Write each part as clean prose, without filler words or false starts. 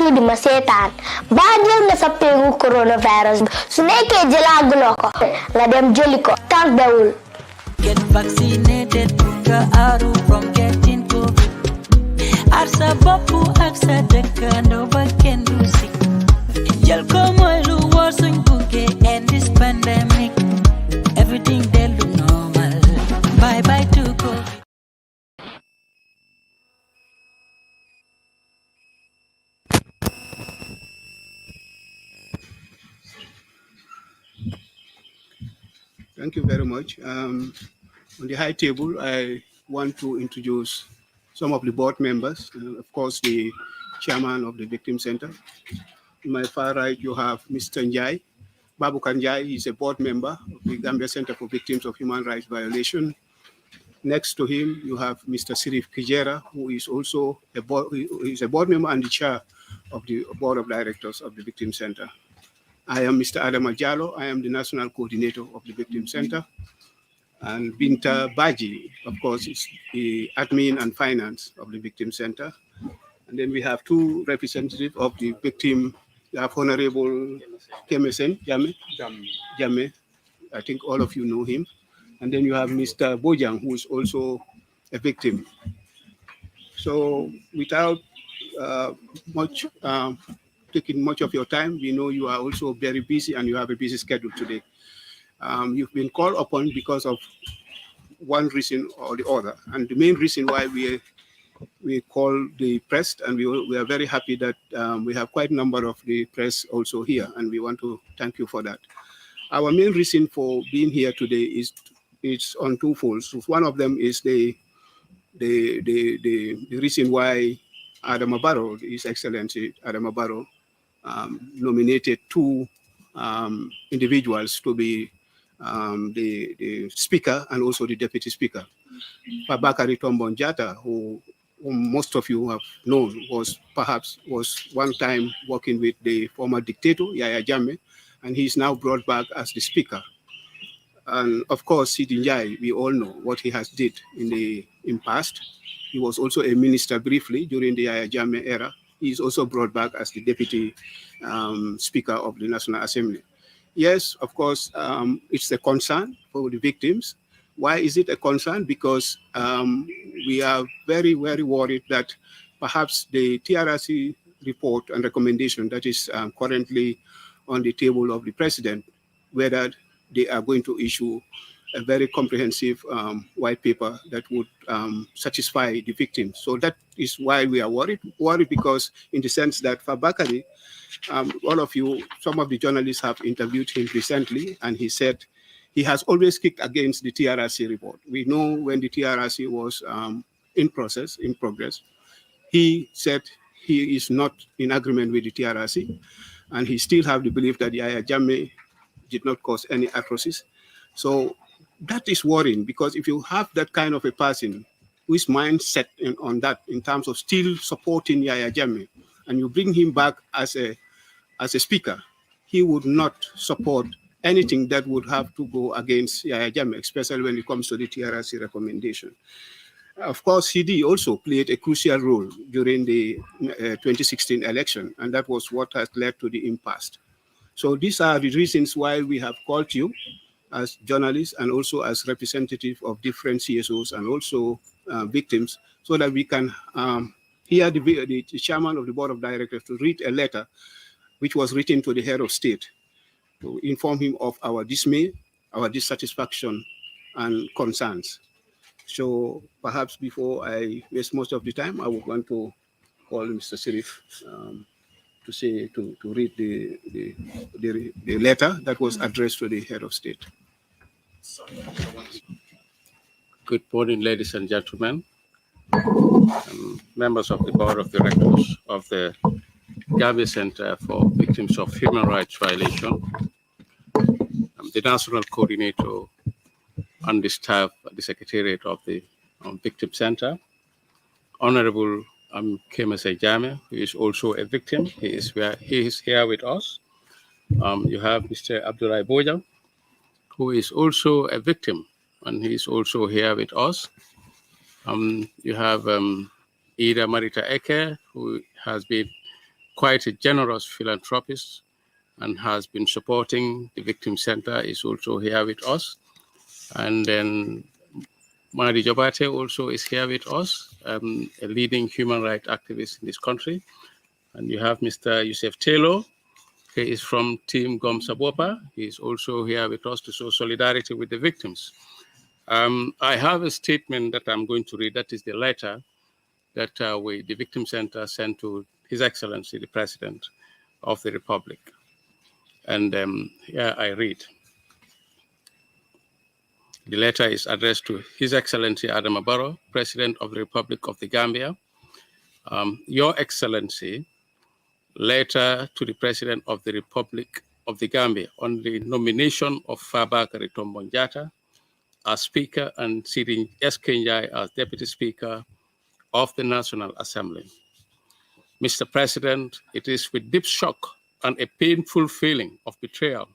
toog di ma seetaan ba jël nga sa péngu coronavirus su nekkee jëlaaguloo ko nga dem jëli ko tardewul. Get vaccinated, out from getting COVID. Arsa bopu aksa dekando baken music. Jal komo lu worsuñ buke end this pandemic. Everything they look normal. Bye bye to COVID. Thank you very much. On the high table, I want to introduce some of the board members. Of course, the chairman of the Victim Center. In my far right, you have Mr. Njie. Fabakary Njie is a board member of the Gambia Center for Victims of Human Rights Violation. Next to him, you have Mr. Seedy Njie, who is also a board member and the chair of the board of directors of the Victim Center. I am Mr. Adam Ajalo. I am the national coordinator of the Victim Center. And Binta Baji, of course, is the admin and finance of the Victim Center. And then we have two representatives of the victim. We have Honorable Kemesen Jame. I think all of you know him. And then you have Mr. Bojang, who is also a victim. So without taking much of your time, we know you are also very busy and you have a busy schedule today. You've been called upon because of one reason or the other. And the main reason why we call the press, and we are very happy that we have quite a number of the press also here, and we want to thank you for that. Our main reason for being here today is on two folds. One of them is the reason why Adama Barrow, His Excellency Adama Barrow, nominated two individuals to be the speaker and also the deputy speaker. Fabakary Tombong Jatta, who most of you have known, was one time working with the former dictator, Yahya Jammeh, and he's now brought back as the speaker. And of course, Seedy Njie, we all know what he has did in past. He was also a minister briefly during the Yahya Jammeh era. He is also brought back as the deputy speaker of the National Assembly. Yes, of course, it's a concern for the victims. Why is it a concern? Because we are very, very worried that perhaps the TRRC report and recommendation that is currently on the table of the president, whether they are going to issue a very comprehensive white paper that would satisfy the victims. So that is why we are worried. Worried because in the sense that Fabakary, all of you, some of the journalists have interviewed him recently, and he said he has always kicked against the TRRC report. We know when the TRRC was in progress, he said he is not in agreement with the TRRC, and he still have the belief that Yahya Jammeh did not cause any atrocities. So that is worrying, because if you have that kind of a person whose mindset on that in terms of still supporting Yahya Jammeh, and you bring him back as a speaker, he would not support anything that would have to go against Yahya Jammeh, especially when it comes to the TRRC recommendation. Of course, Seedy also played a crucial role during the 2016 election, and that was what has led to the impasse. So these are the reasons why we have called you as journalists and also as representative of different CSOs and also victims, so that we can hear the chairman of the board of directors to read a letter which was written to the head of state to inform him of our dismay, our dissatisfaction and concerns. So perhaps before I waste most of the time, I would want to call Mr. Seedy to read the letter that was addressed to the head of state. Good morning, ladies and gentlemen, members of the board of directors of the Gambia Center for Victims of Human Rights Violation. I'm the national coordinator and the staff at the Secretariat of the Victim Center. Honorable Kemesen Jammeh, who is also a victim, he is here with us. You have Mr. Abdullah Bojang, who is also a victim, and he is also here with us. You have Ida Marita Eke, who has been quite a generous philanthropist and has been supporting the Victim Center, is also here with us. And then Madi Jobate also is here with us, a leading human rights activist in this country. And you have Mr. Yusuf Taylor. He is from Team Gom Sabopa. He is also here with us to show solidarity with the victims. I have a statement that I'm going to read. That is the letter that the Victim Center sent to His Excellency, the President of the Republic. And here I read. The letter is addressed to His Excellency Adama Barrow, President of the Republic of the Gambia. Your Excellency, letter to the President of the Republic of the Gambia on the nomination of Fabakary Tombong Jatta as Speaker and Seedy Njie as Deputy Speaker of the National Assembly. Mr. President, it is with deep shock and a painful feeling of betrayal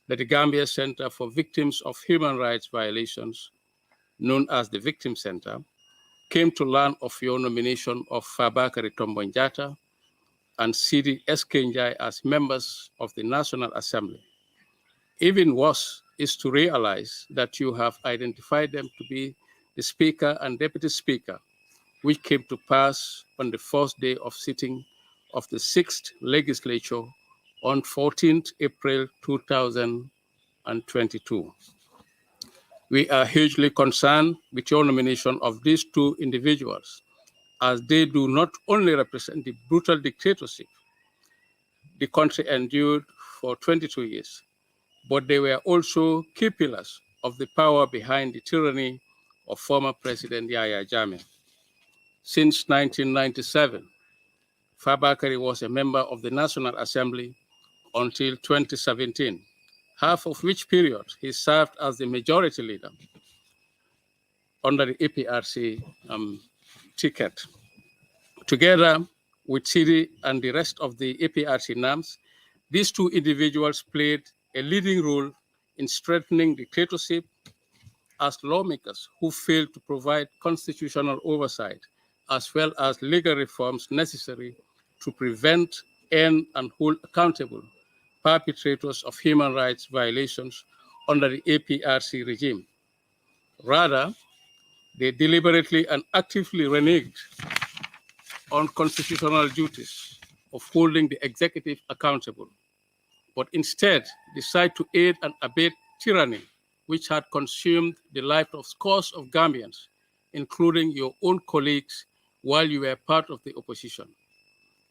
that the Gambia Center for Victims of Human Rights Violations, known as the Victim Center, came to learn of your nomination of Fabakary Tombong Jatta and Seedy Njie as members of the National Assembly. Even worse is to realize that you have identified them to be the Speaker and Deputy Speaker, which came to pass on the first day of sitting of the 6th Legislature on 14th April 2022. We are hugely concerned with your nomination of these two individuals, as they do not only represent the brutal dictatorship the country endured for 22 years, but they were also key pillars of the power behind the tyranny of former President Yahya Jammeh. Since 1997, Fabakary was a member of the National Assembly until 2017, half of which period he served as the majority leader under the APRC ticket. Together with Seedy and the rest of the APRC NAMs, these two individuals played a leading role in strengthening dictatorship as lawmakers who failed to provide constitutional oversight as well as legal reforms necessary to prevent, end, and hold accountable perpetrators of human rights violations under the APRC regime. Rather, they deliberately and actively reneged on constitutional duties of holding the executive accountable, but instead decide to aid and abet tyranny, which had consumed the life of scores of Gambians, including your own colleagues, while you were part of the opposition.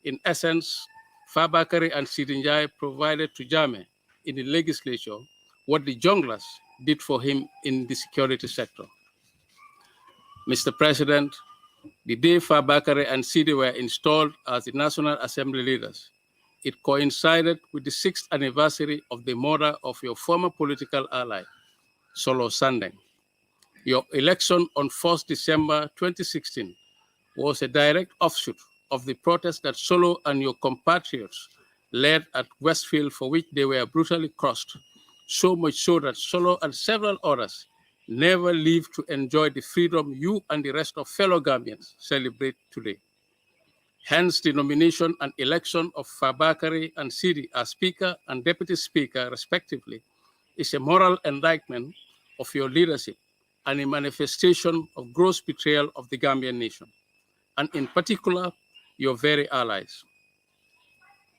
In essence, Fabakary and Seedy Njie provided to Jammeh in the legislature what the junglers did for him in the security sector. Mr. President, the day Fabakary and Seedy were installed as the National Assembly leaders, it coincided with the 6th anniversary of the murder of your former political ally, Solo Sandeng. Your election on 1st December 2016 was a direct offshoot of the protest that Solo and your compatriots led at Westfield, for which they were brutally crushed, so much so that Solo and several others never lived to enjoy the freedom you and the rest of fellow Gambians celebrate today. Hence, the nomination and election of Fabakary and Seedy as Speaker and Deputy Speaker, respectively, is a moral indictment of your leadership and a manifestation of gross betrayal of the Gambian nation, and in particular, your very allies.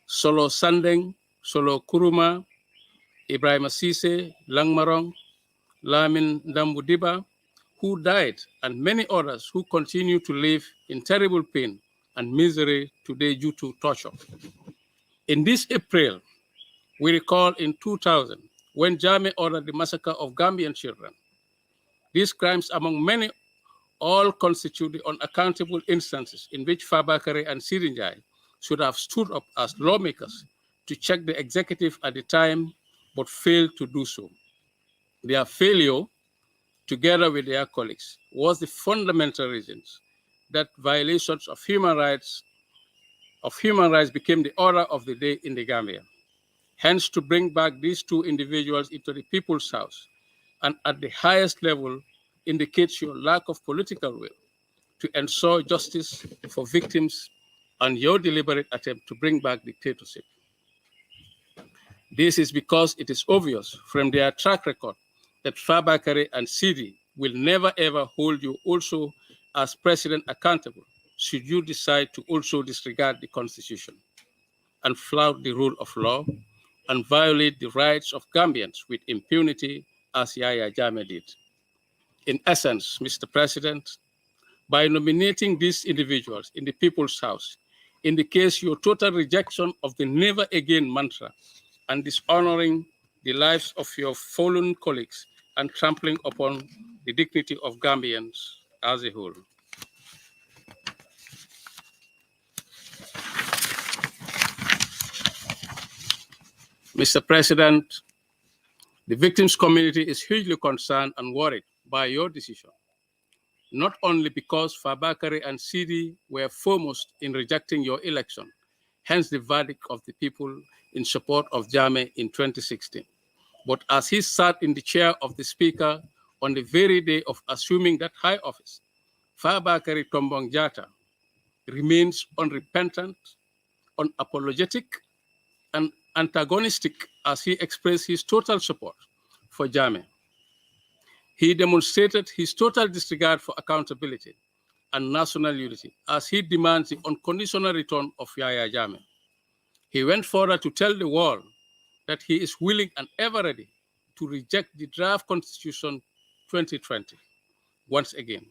Solo Sandeng, Solo Kuruma, Ibrahim Sise, Langmarong, Lamin Dambudiba, who died, and many others who continue to live in terrible pain and misery today due to torture. In this April, we recall in 2000, when Jammeh ordered the massacre of Gambian children. These crimes, among many, all constitute the unaccountable instances in which Fabakary and Seedy Njie should have stood up as lawmakers to check the executive at the time, but failed to do so. Their failure, together with their colleagues, was the fundamental reasons that violations of human rights became the order of the day in the Gambia. Hence, to bring back these two individuals into the people's house and at the highest level indicates your lack of political will to ensure justice for victims and your deliberate attempt to bring back dictatorship. This is because it is obvious from their track record that Fabakary and Seedy will never ever hold you also as president accountable should you decide to also disregard the Constitution and flout the rule of law and violate the rights of Gambians with impunity as Yahya Jammeh did. In essence, Mr. President, by nominating these individuals in the People's House indicates your total rejection of the never again mantra and dishonoring the lives of your fallen colleagues and trampling upon the dignity of Gambians as a whole. Mr. President, the victims' community is hugely concerned and worried by your decision, not only because Fabakary and Seedy were foremost in rejecting your election, hence the verdict of the people in support of Jammeh in 2016, but as he sat in the chair of the Speaker on the very day of assuming that high office, Fabakary Tombong Jatta remains unrepentant, unapologetic, and antagonistic as he expressed his total support for Jammeh. He demonstrated his total disregard for accountability and national unity as he demands the unconditional return of Yahya Jammeh. He went further to tell the world that he is willing and ever ready to reject the draft Constitution 2020 once again.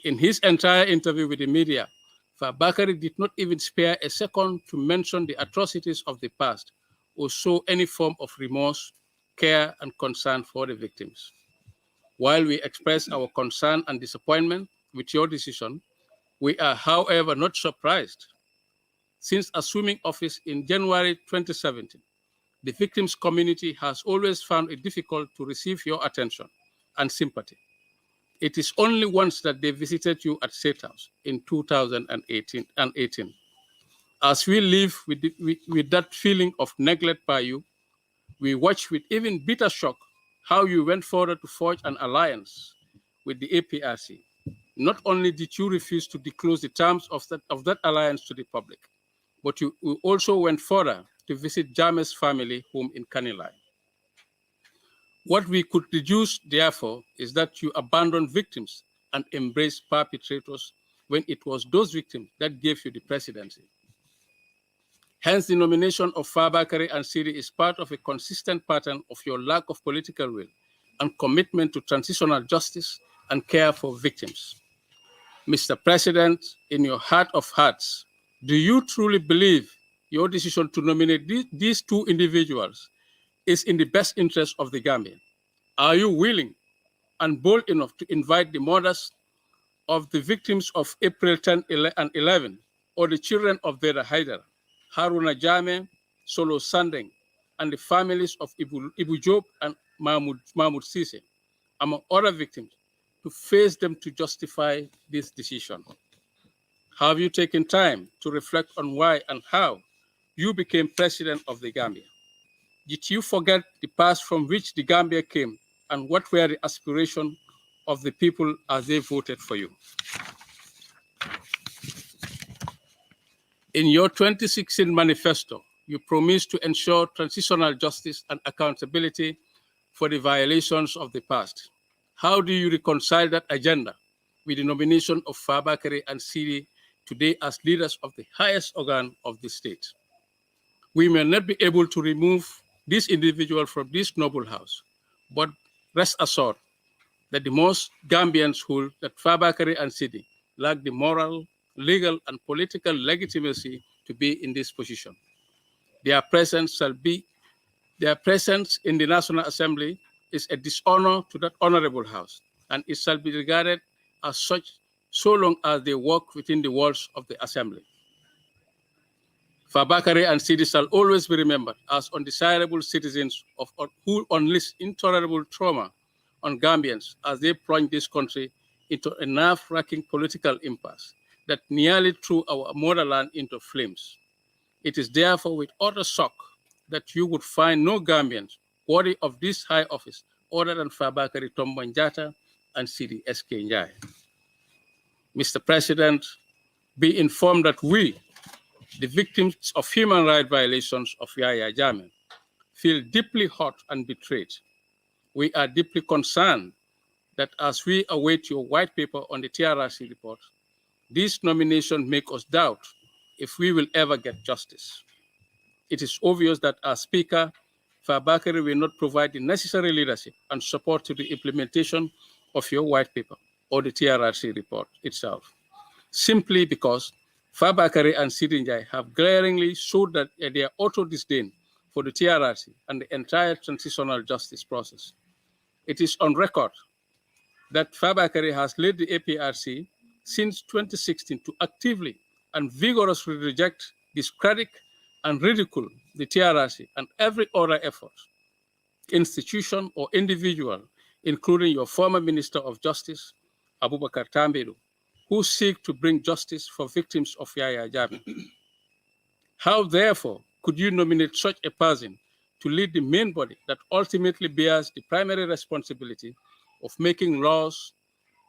In his entire interview with the media, Fabakary did not even spare a second to mention the atrocities of the past or show any form of remorse, care, and concern for the victims. While we express our concern and disappointment with your decision, we are, however, not surprised. Since assuming office in January 2017, the victims' community has always found it difficult to receive your attention and sympathy. It is only once that they visited you at State House in 2018. As we live with that feeling of neglect by you, we watch with even bitter shock how you went further to forge an alliance with the APRC. Not only did you refuse to disclose the terms of that alliance to the public, but you also went further to visit Jammeh's family home in Kanilai. What we could deduce, therefore, is that you abandoned victims and embraced perpetrators when it was those victims that gave you the presidency. Hence, the nomination of Fabakary and Seedy is part of a consistent pattern of your lack of political will and commitment to transitional justice and care for victims. Mr. President, in your heart of hearts, do you truly believe your decision to nominate these two individuals is in the best interest of the Gambian? Are you willing and bold enough to invite the mothers of the victims of April 10 and 11, or the children of Vera Haidara, Haruna Jammeh, Solo Sandeng, and the families of Ibu Job and Mahmoud Sise, among other victims, to face them to justify this decision? Have you taken time to reflect on why and how you became president of the Gambia? Did you forget the past from which the Gambia came and what were the aspirations of the people as they voted for you? In your 2016 manifesto, you promised to ensure transitional justice and accountability for the violations of the past. How do you reconcile that agenda with the nomination of Fabakary and Seedy today as leaders of the highest organ of the state? We may not be able to remove this individual from this noble house, but rest assured that the most Gambians hold that Fabakary and Seedy lack the moral, legal, and political legitimacy to be in this position. Their presence in the National Assembly is a dishonor to that honorable house, and it shall be regarded as such so long as they work within the walls of the Assembly. Fabakary and Seedy shall always be remembered as undesirable citizens who unleashed intolerable trauma on Gambians as they plunged this country into a nerve-wracking political impasse that nearly threw our motherland into flames. It is therefore with utter shock that you would find no Gambians worthy of this high office other than Fabakary Tombong Jatta and Seedy Njie. Mr. President, be informed that we, the victims of human rights violations of Yahya Jammeh, feel deeply hurt and betrayed. We are deeply concerned that as we await your white paper on the TRRC report, these nominations make us doubt if we will ever get justice. It is obvious that our Speaker, Fabakary, will not provide the necessary leadership and support to the implementation of your white paper or the TRRC report itself, simply because Fabakary and Seedy Njie have glaringly showed that their utter disdain for the TRRC and the entire transitional justice process. It is on record that Fabakary has led the APRC since 2016 to actively and vigorously reject, discredit, and ridicule the TRRC and every other effort, institution, or individual, including your former Minister of Justice, Abubakar Tambadou, who seek to bring justice for victims of Yahya Jammeh. How, therefore, could you nominate such a person to lead the main body that ultimately bears the primary responsibility of making laws,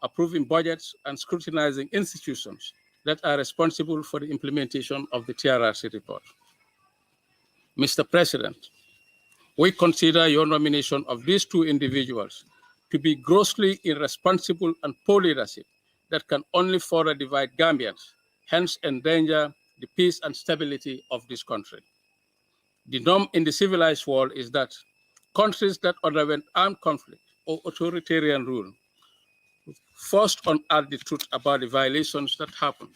approving budgets, and scrutinizing institutions that are responsible for the implementation of the TRRC report? Mr. President, we consider your nomination of these two individuals to be grossly irresponsible and poor leadership that can only further divide Gambians, hence endanger the peace and stability of this country. The norm in the civilized world is that countries that underwent armed conflict or authoritarian rule first unearth the truth about the violations that happen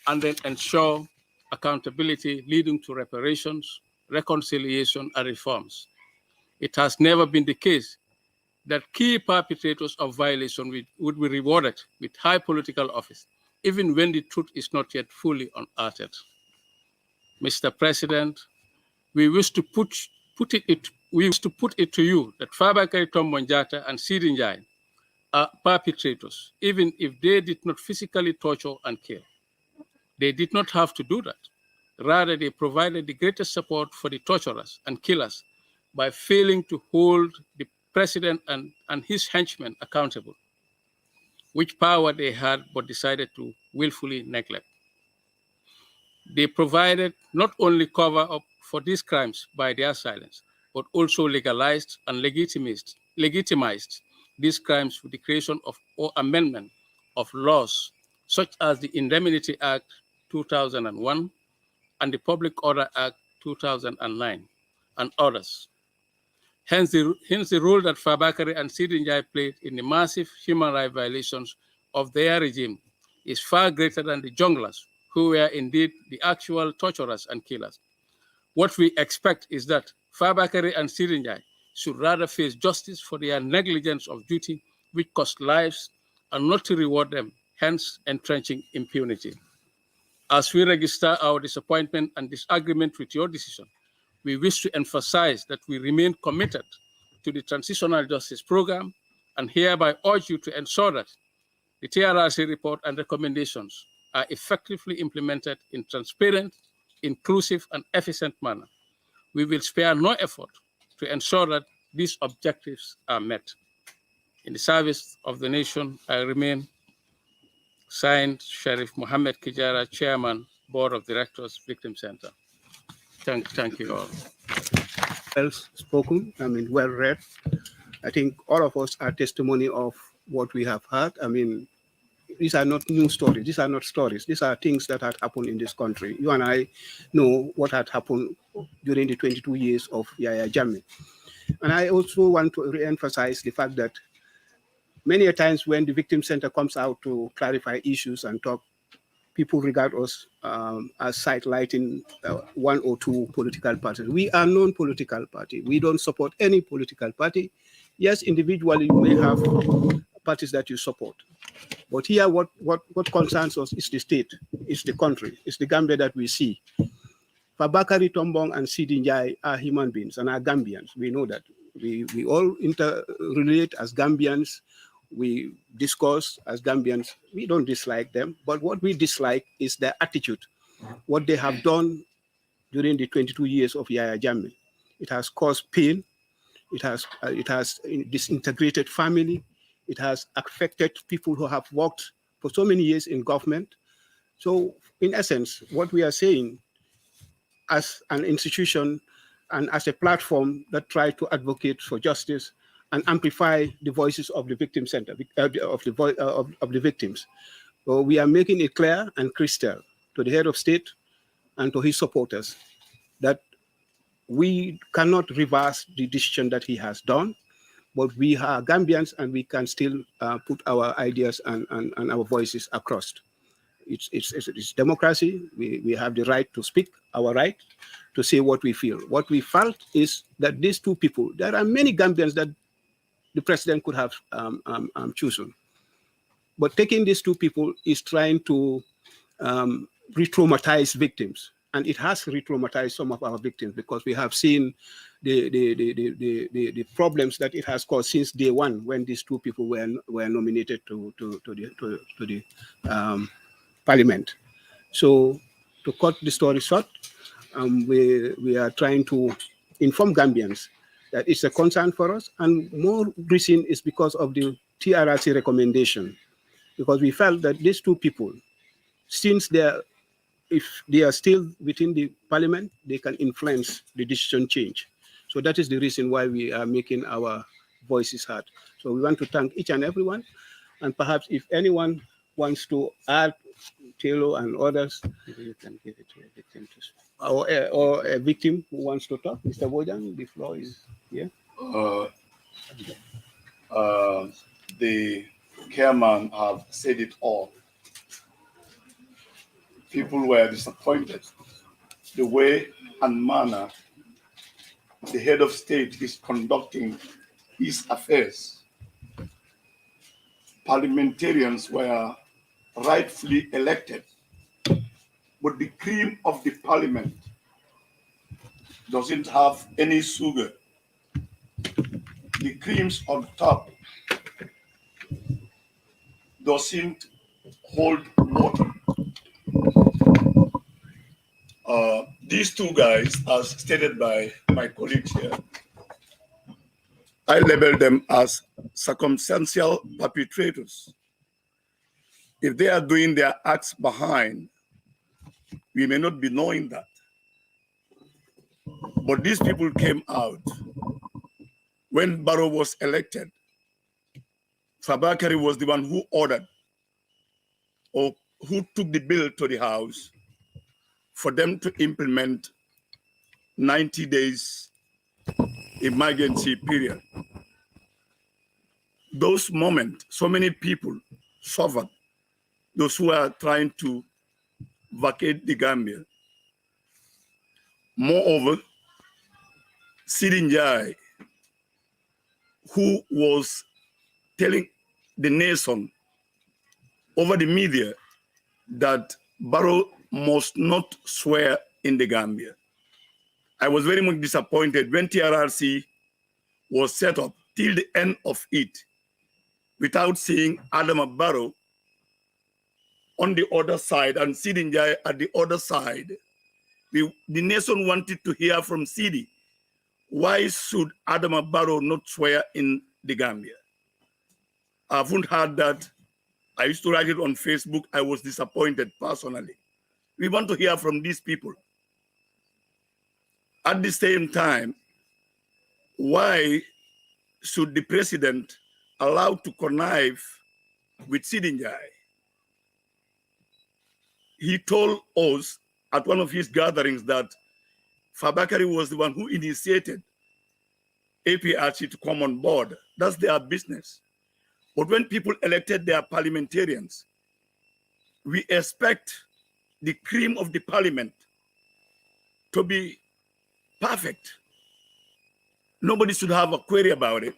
and then ensure accountability leading to reparations, reconciliation, and reforms. It has never been the case that key perpetrators of violation would be rewarded with high political office, even when the truth is not yet fully unearthed. Mr. President, we wish to put it to you that Fabakary Tombong Jatta and Seedy Njie are perpetrators, even if they did not physically torture and kill. They did not have to do that. Rather, they provided the greatest support for the torturers and killers by failing to hold the president and his henchmen accountable, which power they had but decided to willfully neglect. They provided not only cover up for these crimes by their silence, but also legalized and legitimized these crimes with the creation of or amendment of laws such as the Indemnity Act 2001 and the Public Order Act 2009 and others. Hence the role that Fabakary and Seedy Njie played in the massive human rights violations of their regime is far greater than the junglers who were indeed the actual torturers and killers. What we expect is that Fabakary and Seedy Njie should rather face justice for their negligence of duty, which cost lives, and not to reward them, hence entrenching impunity. As we register our disappointment and disagreement with your decision, we wish to emphasize that we remain committed to the Transitional Justice Program and hereby urge you to ensure that the TRRC report and recommendations are effectively implemented in transparent, inclusive, and efficient manner. We will spare no effort to ensure that these objectives are met. In the service of the nation, I remain signed Sheriff Mohammed Kijara, Chairman, Board of Directors, Victim Center. Thank you all. Well spoken, well read. I think all of us are testimony of what we have heard. These are not new stories. These are not stories. These are things that had happened in this country. You and I know what had happened during the 22 years of Yahya Jammeh. And I also want to re-emphasize the fact that many a times when the Victim Center comes out to clarify issues and talk, people regard us as sidelighting one or two political parties. We are non-political party. We don't support any political party. Yes, individually you may have parties that you support. But here what concerns us is the state, it's the country, it's the Gambia that we see. Fabakary Tombong and Seedy Njie are human beings and are Gambians. We know that. We all interrelate as Gambians. We discuss as Gambians. We don't dislike them, but what we dislike is their attitude, what they have done during the 22 years of Yahya Jammeh. It has caused pain. It has disintegrated family. It has affected people who have worked for so many years in government. So in essence, what we are saying as an institution and as a platform that try to advocate for justice and amplify the voices of the victim center, of the victims. So we are making it clear and crystal to the head of state and to his supporters that we cannot reverse the decision that he has done, but we are Gambians and we can still put our ideas and our voices across. It's democracy. We have the right to speak, our right to say what we feel. What we felt is that these two people, there are many Gambians that the president could have chosen. But taking these two people is trying to re-traumatize victims. And it has re-traumatized some of our victims because we have seen the problems that it has caused since day one when these two people were nominated to the parliament. So to cut the story short, we are trying to inform Gambians that it's a concern for us, and more reason is because of the TRRC recommendation, because we felt that these two people, since if they are still within the parliament, they can influence the decision change. So that is the reason why we are making our voices heard. So we want to thank each and everyone, and perhaps if anyone wants to add, Taylor and others, maybe you can give it to a victim to speak. Or a victim who wants to talk. Mr. Bojan, the floor is here. The chairman have said it all. People were disappointed the way and manner the head of state is conducting his affairs. Parliamentarians were rightfully elected, but the cream of the parliament doesn't have any sugar. The creams on top doesn't hold water. These two guys, as stated by my colleagues here, I label them as circumstantial perpetrators. If they are doing their acts behind, we may not be knowing that. But these people came out when Barrow was elected. Fabakary was the one who ordered or who took the bill to the House for them to implement 90 days emergency period. Those moments, so many people suffered, those who are trying to vacate the Gambia. Moreover, Seedy Njie, who was telling the nation over the media that Barrow must not swear in the Gambia. I was very much disappointed when TRRC was set up till the end of it without seeing Adam Barrow on the other side and Seedy Njie at the other side. The nation wanted to hear from Seedy. Why should Adam Barrow not swear in the Gambia? I haven't heard that. I used to write it on Facebook. I was disappointed personally. We want to hear from these people. At the same time, why should the president allow to connive with Seedy Njie? He told us at one of his gatherings that Fabakary was the one who initiated APRC to come on board. That's their business. But when people elected their parliamentarians, we expect the cream of the parliament to be perfect. Nobody should have a query about it.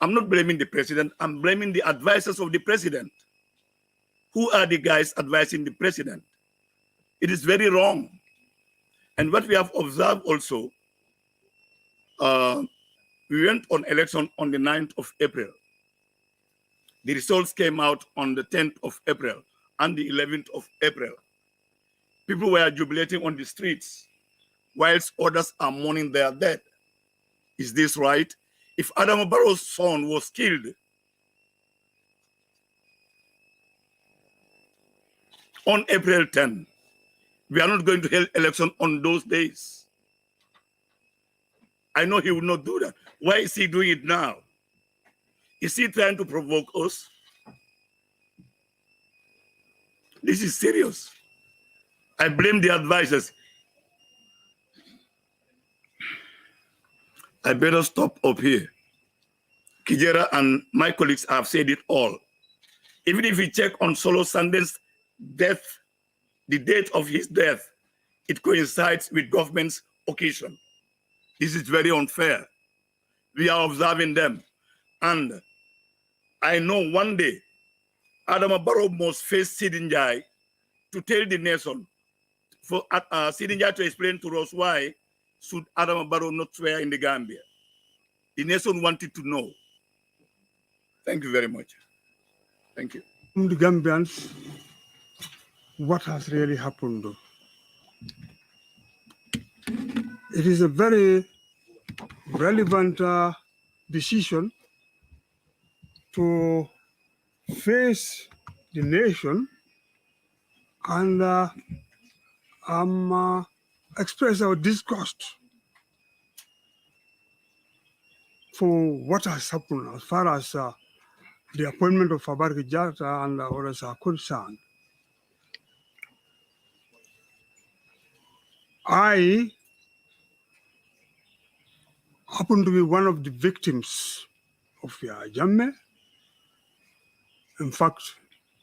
I'm not blaming the president. I'm blaming the advisors of the president. Who are the guys advising the president? It is very wrong. And what we have observed also, we went on election on the 9th of April. The results came out on the 10th of April and the 11th of April. People were jubilating on the streets, whilst others are mourning their dead. Is this right? If Adam Barrow's son was killed on April 10. We are not going to hold election on those days. I know he will not do that. Why is he doing it now? Is he trying to provoke us? This is serious. I blame the advisors. I better stop up here. Kijera and my colleagues have said it all. Even if you check on Solo Sanders' death, the date of his death, it coincides with government's occasion. This is very unfair. We are observing them. And I know one day, Adama Barrow must face Seedy Njie to tell the nation, for Seedy Njie to explain to us why should Adama Barrow not swear in the Gambia. The nation wanted to know. Thank you very much. Thank you. The Gambians, what has really happened? It is a very relevant decision to face the nation and express our disgust for what has happened as far as the appointment of Fabakary Jatta and others are concerned. I happen to be one of the victims of Jammeh. In fact,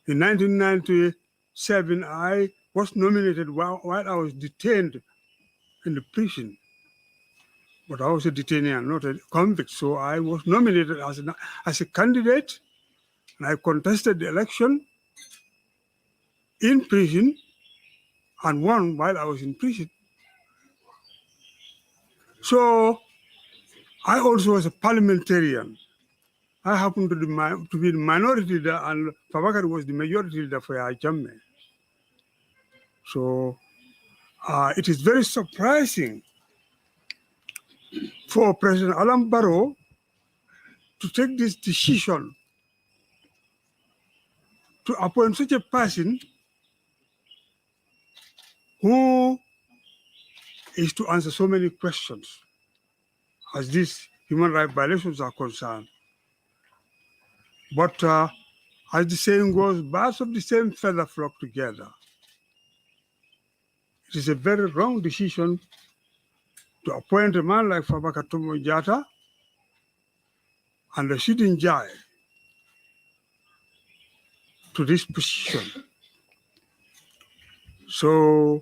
in 1997, I was nominated while I was detained in the prison. But I was a detainee and not a convict, so I was nominated as a candidate, and I contested the election in prison and won while I was in prison. So I also was a parliamentarian. I happened to be the minority leader, and Fabakary was the majority leader for Jammeh. So it is very surprising for President Alan Barrow to take this decision to appoint such a person who is to answer so many questions as these human rights violations are concerned. But as the saying goes, birds of the same feather flock together. It is a very wrong decision to appoint a man like Fabakary Tombong Jatta and the Seedy Njie to this position. So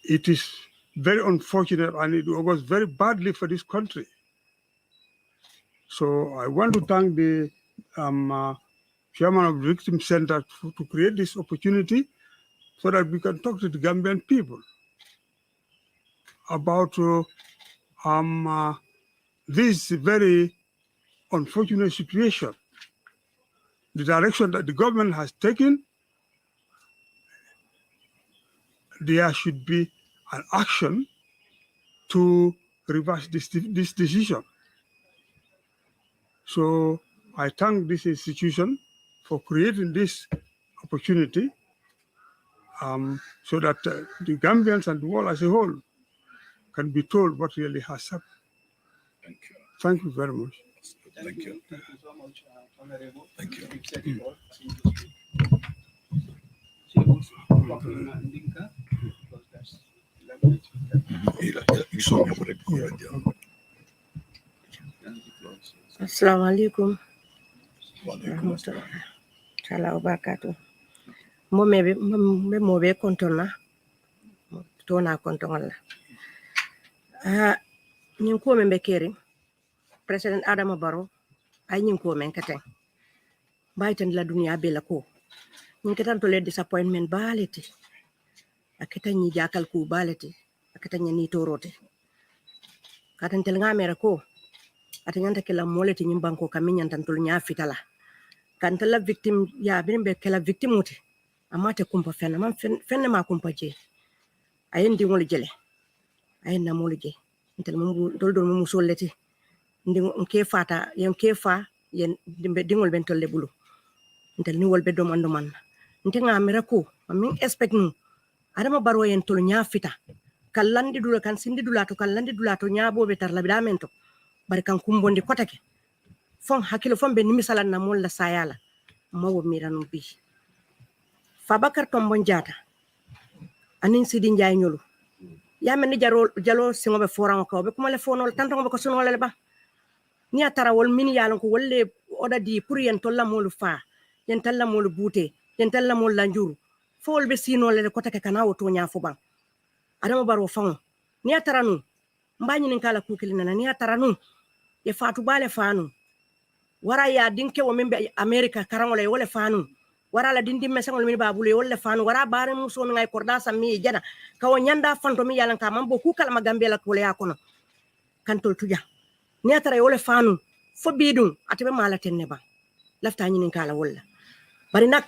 it is very unfortunate, and it was very badly for this country. So I want to thank the chairman of the Victim Center to create this opportunity so that we can talk to the Gambian people about this very unfortunate situation. The direction that the government has taken, there should be an action to reverse this decision. So I thank this institution for creating this opportunity so that the Gambians and the world as a whole can be told what really has happened. Thank you. Thank you very much. Thank you. Thank you so much, Honorable. Thank you. You've said it all. She was talking in Dinka, because that's language. Assalamu alaikum. Rahmatullahi wa barakatuh. Mo be kontona. Tona kontona. Nyin ko membe keri. President Adama Barrow ay nyin ko men kateng. Bayten la dunia be la ko. Nyin katan to le disappointment baleti. Akita nyi jakal ku baleti. Akita nyi torote. Katan tel ngamera ko. Atanyanta kila moleti nyimbanko kaminya ntantul nya fitala. Kantala victim ya bimbe kala victim uti. Amate kumpa fena man fena ma kumpa je. Ayendi ngol jele. Ayenda molje. Ntel mu doldol mu solleti. Ndi nke fata yen kefa yen dimbe dingol ben tolle bulu. ntel ni wolbe do mando man ntenga miraku min expect nu adama baro yen tol nyafita kallandi dula kan sindi dulato kallandi dulato nyabo be tar labidamento bari kan kumbondi kotake fon hakilo fon be nimisalan na mol la sayala mawo miranu bi Fabakary Tombong Jatta anin Seedy Njie nyolu ya men ni jalo singo be foran ko be kuma le fonol tanto be ko sunol le ba ni atara wol min yalon ko wolle oda di pour yen tolla molu fa yen talla molu bute yen talla molu lanjuru fol be sinol le ko take kana woto nya fo ban adama baro fon ni atara nu mbani nin kala kukili na ni atara nu ye fatu bale fanu wara ya dinke wo membe America karangole wole fanu wara la dindi mesangol min babule wole fanu wara bare muso mi ngay korda sammi jana kawo nyanda fanto mi yalan ka mambo ku kala magambe la kole yakono kantol tuja ni atara wole fanu fo bidum atebe mala tenne ba lafta nyinin kala wala bari nak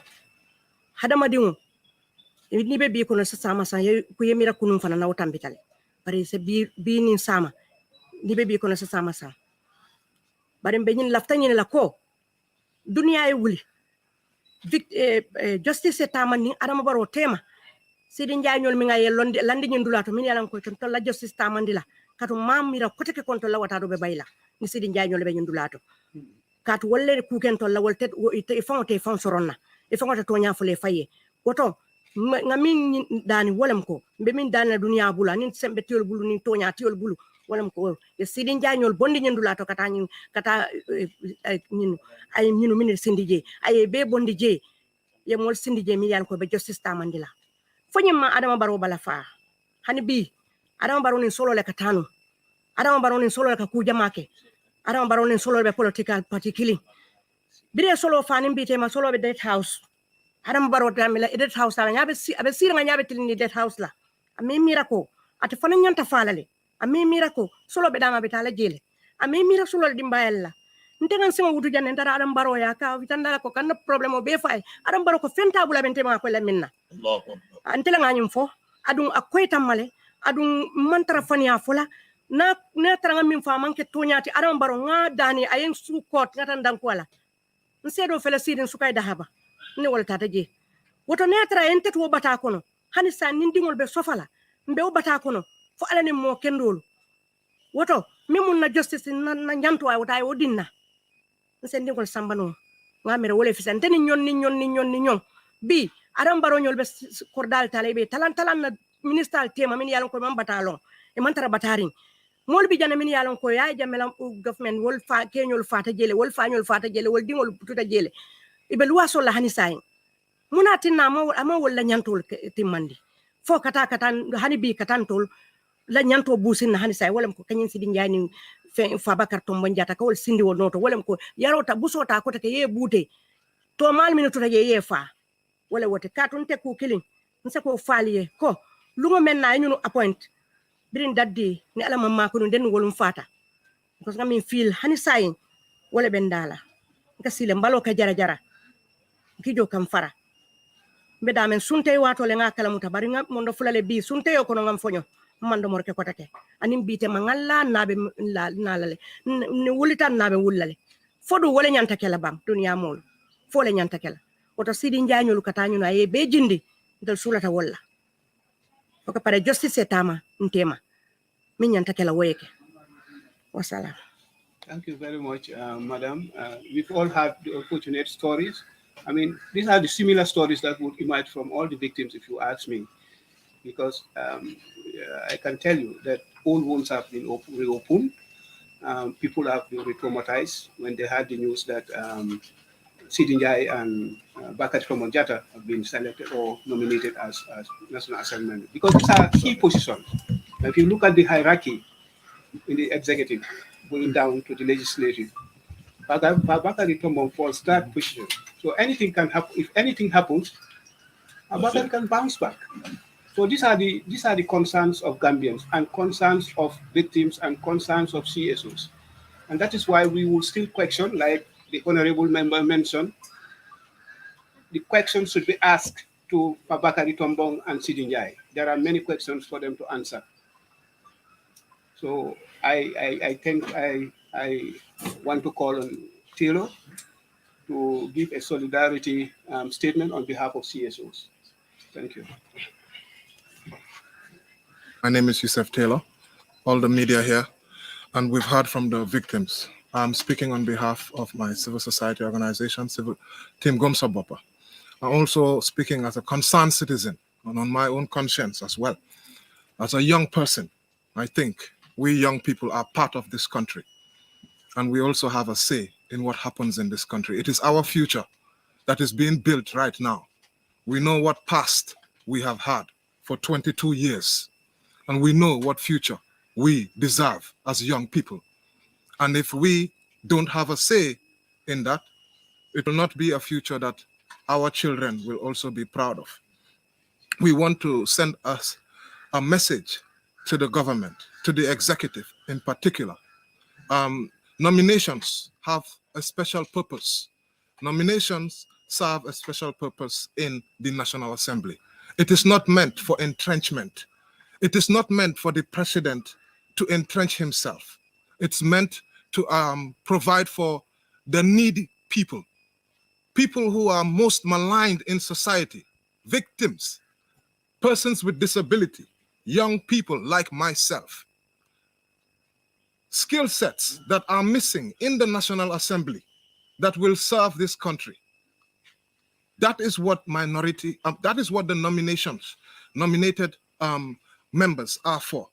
hadama dimu ni be bi kono sa sama sa ku yemira kunum fana na wotambitale bari se bi ni sama ni be bi kono sa sama sa bari be nyin lafta nyin la ko dunia e wuli justice tama ni adama baro tema Seedy Njie nyol mi ngaye landi nyin dulato min yalan ko ton la justice tama ndila katu mamira koteke kon to la wata do be bayla ni Seedy Njie nyol be nyin dulato katu wolle ku ken to la wolte e fon soronna e fon to nya fule faye woto ngamin dani wolem ko be min dana dunia bula nin sembe tiol bulu nin tonya tiol bulu wolem ko e Seedy Njie nyol bondi nyin dulato kata nyin kata nyin ay ñinu min Seedy Njie ay be bondi je ye mol Seedy Njie mi yal ko be justice tamandila fonyima adama baro bala fa hani bi adama baro ni solo le katanu adama baro ni solo le ka ku jamake adama baro ni solo be political party killing bire solo fa ni bi tema solo be death house adama baro tamila death house ala nyabe abe sira nyabe tilini death house la ami mirako ate fana nyanta falale ami mirako solo be dama be tala jele ami mira solo dimbayalla ntengan sema wutu janne ndara adam baro ya ka vitanda ko kan problème o be fay adam baro ko fenta bula bente ma ko la minna antela nganyum fo adun akoy tamale adun mantara fania fola na taranga min fa manke tonyati adam baro nga dani ayen su kot ngatan dan ko la nsedo fela sidin sukay dahaba ne wala tata je woto ne tara ente to bata kono hani sa nindingol be sofala mbe o bata kono fo ala ne mo kendol woto mimun na justice na nyanto ay wota ay odinna nsendi ngol sambano ngamere wole fisante ni nyon bi aram baro nyol be kordal talebe talan na minister tema min yalon ko man batalon e man tara batarin mol bi jana min yalon ko yaay jamelam government wol fa kenyol fata jele wol fa nyol fata jele wol dingol tuta jele ibe luwa so la hani say munatina ama wol la nyantol timmandi fo kata hani bi katantol la nyanto busin na hani say wolam ko kanyin Seedy Njie ni Fabakary Tombong Jatta ko wol sindi wol noto wolam ko yarota busota ko take ye bute to mal minuto take ye fa wala wote katun te ku killing nse ko faliye ko lungo men na ñunu appoint birin daddi ni ala mamma ko den wolum fata because ngamin feel hani say wala ben dala ka sile mbalo ka jara kijo kam fara be damen sunte wato le ngakala mutabari ngam mondo fulale bi sunte yo ko ngam fonyo mando morke ko take anim bite mangalla nabe nalale ni wulitan nabe wulale fodu wala nyanta kala bam dunya mol fo le nyanta kala oto Seedy Njie nyolu katanyu na ye be jindi dal sulata wala ko pare justice tama ntema min nyanta kala woyeke wassalam. Thank you very much, madam. We've all had the unfortunate stories. I mean, these are the similar stories that would emerge from all the victims, if you ask me, because I can tell you that old wounds have been reopened. People have been re-traumatized when they had the news that Seedy Njie and Fabakary Tombong Jatta have been selected or nominated as National Assembly, because these are key positions. Now, if you look at the hierarchy in the executive, going down to the legislative, Fabakary Tombong falls that position. So anything can happen. If anything happens, Fabakary can bounce back. So these are the concerns of Gambians and concerns of victims and concerns of CSOs, and that is why we will still question, like the honorable member mentioned. The questions should be asked to Fabakary Tombong and Seedy Njie. There are many questions for them to answer. So I think I want to call on Tilo to give a solidarity statement on behalf of CSOs. Thank you. My name is Yusuf Taylor, all the media here, and we've heard from the victims. I'm speaking on behalf of my civil society organization, Team Gomsa Bapa. I'm also speaking as a concerned citizen and on my own conscience as well. As a young person, I think we young people are part of this country, and we also have a say in what happens in this country. It is our future that is being built right now. We know what past we have had for 22 years, and we know what future we deserve as young people. And if we don't have a say in that, it will not be a future that our children will also be proud of. We want to send us a message to the government, to the executive in particular. Nominations have a special purpose. Nominations serve a special purpose in the National Assembly. It is not meant for entrenchment. It is not meant for the president to entrench himself. It's meant to provide for the needy people, people who are most maligned in society, victims, persons with disability, young people like myself. Skill sets that are missing in the National Assembly that will serve this country. That is what that is what the nominated members are for.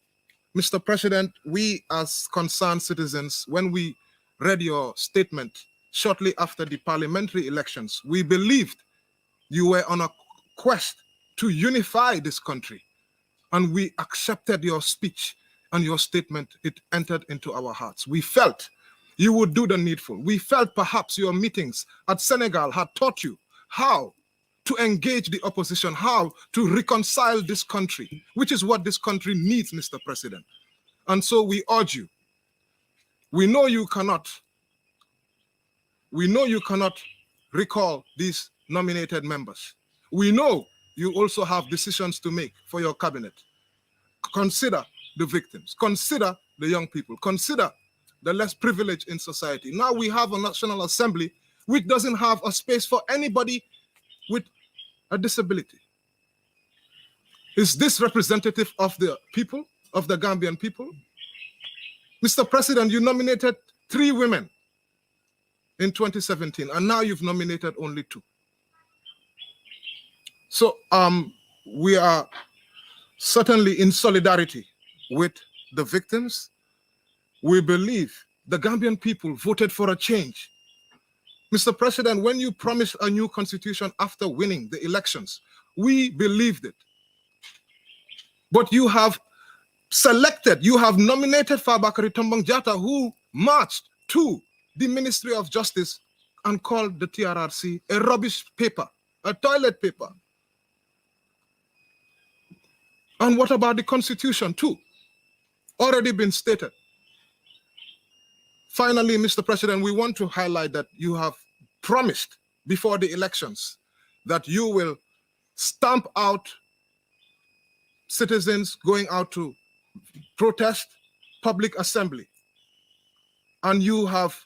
Mr. President, we as concerned citizens, when we read your statement shortly after the parliamentary elections, we believed you were on a quest to unify this country. And we accepted your speech and your statement. It entered into our hearts. We felt you would do the needful. We felt perhaps your meetings at Senegal had taught you how to engage the opposition, how to reconcile this country, which is what this country needs, Mr. President. And so we urge you. We know you cannot recall these nominated members. We know you also have decisions to make for your cabinet. Consider the victims, consider the young people, consider the less privileged in society. Now we have a National Assembly which doesn't have a space for anybody with a disability. Is this representative of the people, of the Gambian people? Mr. President, you nominated 3 women in 2017, and now you've nominated only 2. So we are certainly in solidarity with the victims. We believe the Gambian people voted for a change. Mr. President, when you promised a new constitution after winning the elections, we believed it. But you have nominated Fabakary Tombong Jatta, who marched to the Ministry of Justice and called the TRRC a rubbish paper, a toilet paper. And what about the Constitution too? Already been stated. Finally, Mr. President, we want to highlight that you have promised before the elections that you will stamp out citizens going out to protest, public assembly. And you have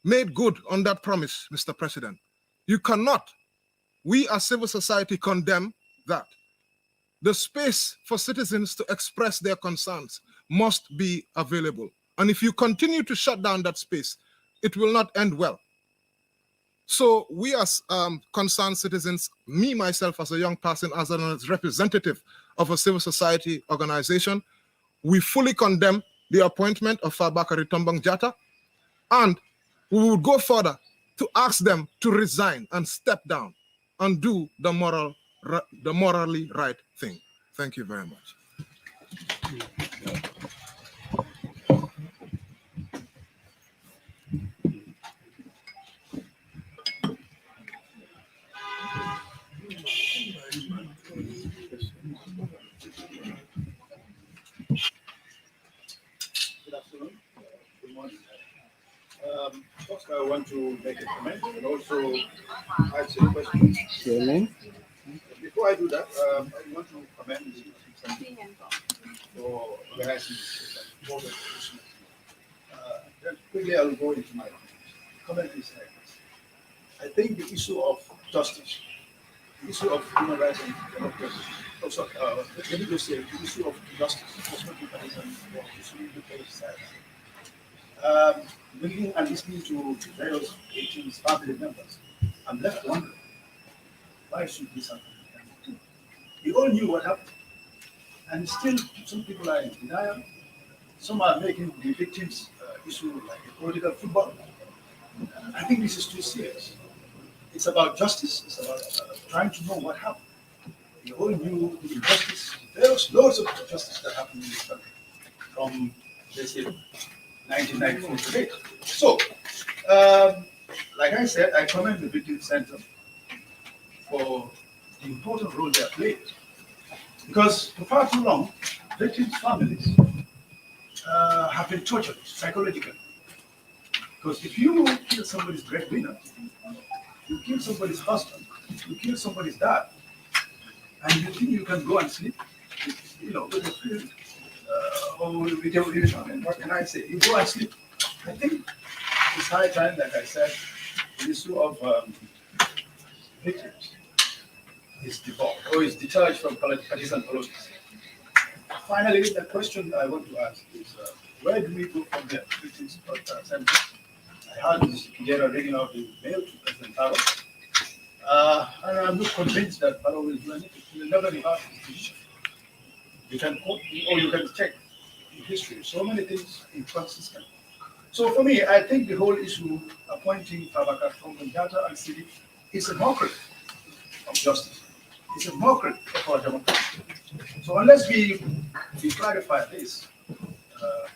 made good on that promise, Mr. President. You cannot, we as civil society condemn that. The space for citizens to express their concerns must be available. And if you continue to shut down that space, it will not end well. So we as concerned citizens, me, myself, as a young person, as a representative of a civil society organization, we fully condemn the appointment of Fabakary Tombong Jatta, and we will go further to ask them to resign and step down and do the morally right thing. Thank you very much. Good afternoon. Good morning. First, I want to make a comment and also ask a question. Your name? Before I do that, I want to commend for organizing this. Then quickly, I will go into my comment. Comment is like this. I think the issue of justice, the issue of human rights and democracy, also, let me just say, the issue of justice does not be partisan or issue the both sides. Looking and listening to various agents, family members, I'm left wondering, why should this happen? We all knew what happened. And still, some people are in denial. Some are making the victims issue like a political football. I think this is too serious. It's about justice. It's about trying to know what happened. We all knew the injustice. There was loads of injustice that happened in this country from, let's say, 1994 to date. So, like I said, I commend the Victim Center for the important role they are playing. Because for far too long, victims' families have been tortured psychologically. Because if you kill somebody's breadwinner, you kill somebody's husband, you kill somebody's dad, and you think you can go and sleep, with a feeling, or with your religion, what can I say? You go and sleep. I think it's high time, like I said, the issue of victims is devolved or is detached from partisan politics. Finally, the question I want to ask is, where do we go from there? Victims Center. I heard Mr. Kijera reading out the mail to President Barrow, and I'm not convinced that Barrow will do anything. He will never reverse his decision. You can quote or you can check in history. So many things inconsistent. So for me, I think the whole issue appointing Fabakary Tombong Jatta and Seedy is a mockery of justice. It's a mockery of our democracy. So unless we clarify this,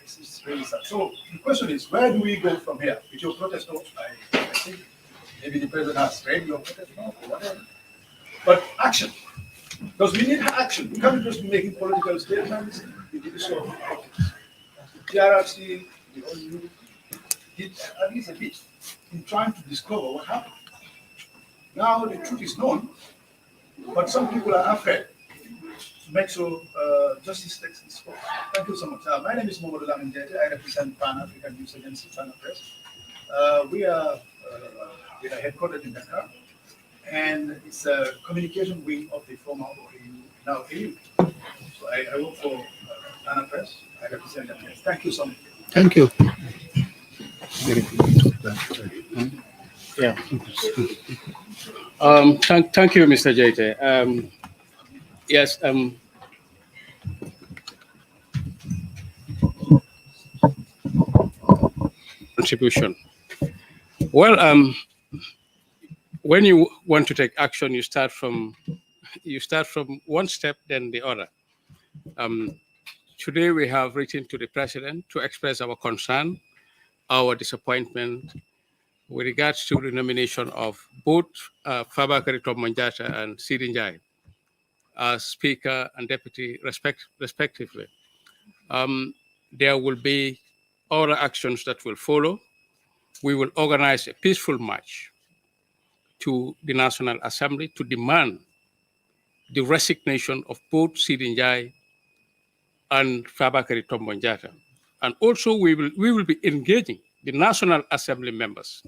it's really sad. So the question is, where do we go from here? With your protest note, I think maybe the president has read your protest note or whatever. But action, because we need action. We can't just be making political statements with the issue of politics. TRRC, the OU, did at least a bit in trying to discover what happened. Now the truth is known, but some people are afraid to make so justice takes its course. Thank you so much. My name is Jatta Jatta. I represent Pan-African News Agency, China Press. We are headquartered in Dakar, and it's a communication wing of the former OAU, now AU. So I work for China Press. I represent them. Thank you so much. Thank you. Yeah. Thank you, Mr. Jatta. Yes. Contribution. Well, when you want to take action, you start from one step, then the other. Today we have written to the president to express our concern, our disappointment with regards to the nomination of both Fabakary Tombong Jatta and Seedy Njie as Speaker and Deputy respectively. There will be other actions that will follow. We will organize a peaceful march to the National Assembly to demand the resignation of both Seedy Njie and Fabakary Tombong Jatta. And also we will be engaging the National Assembly members.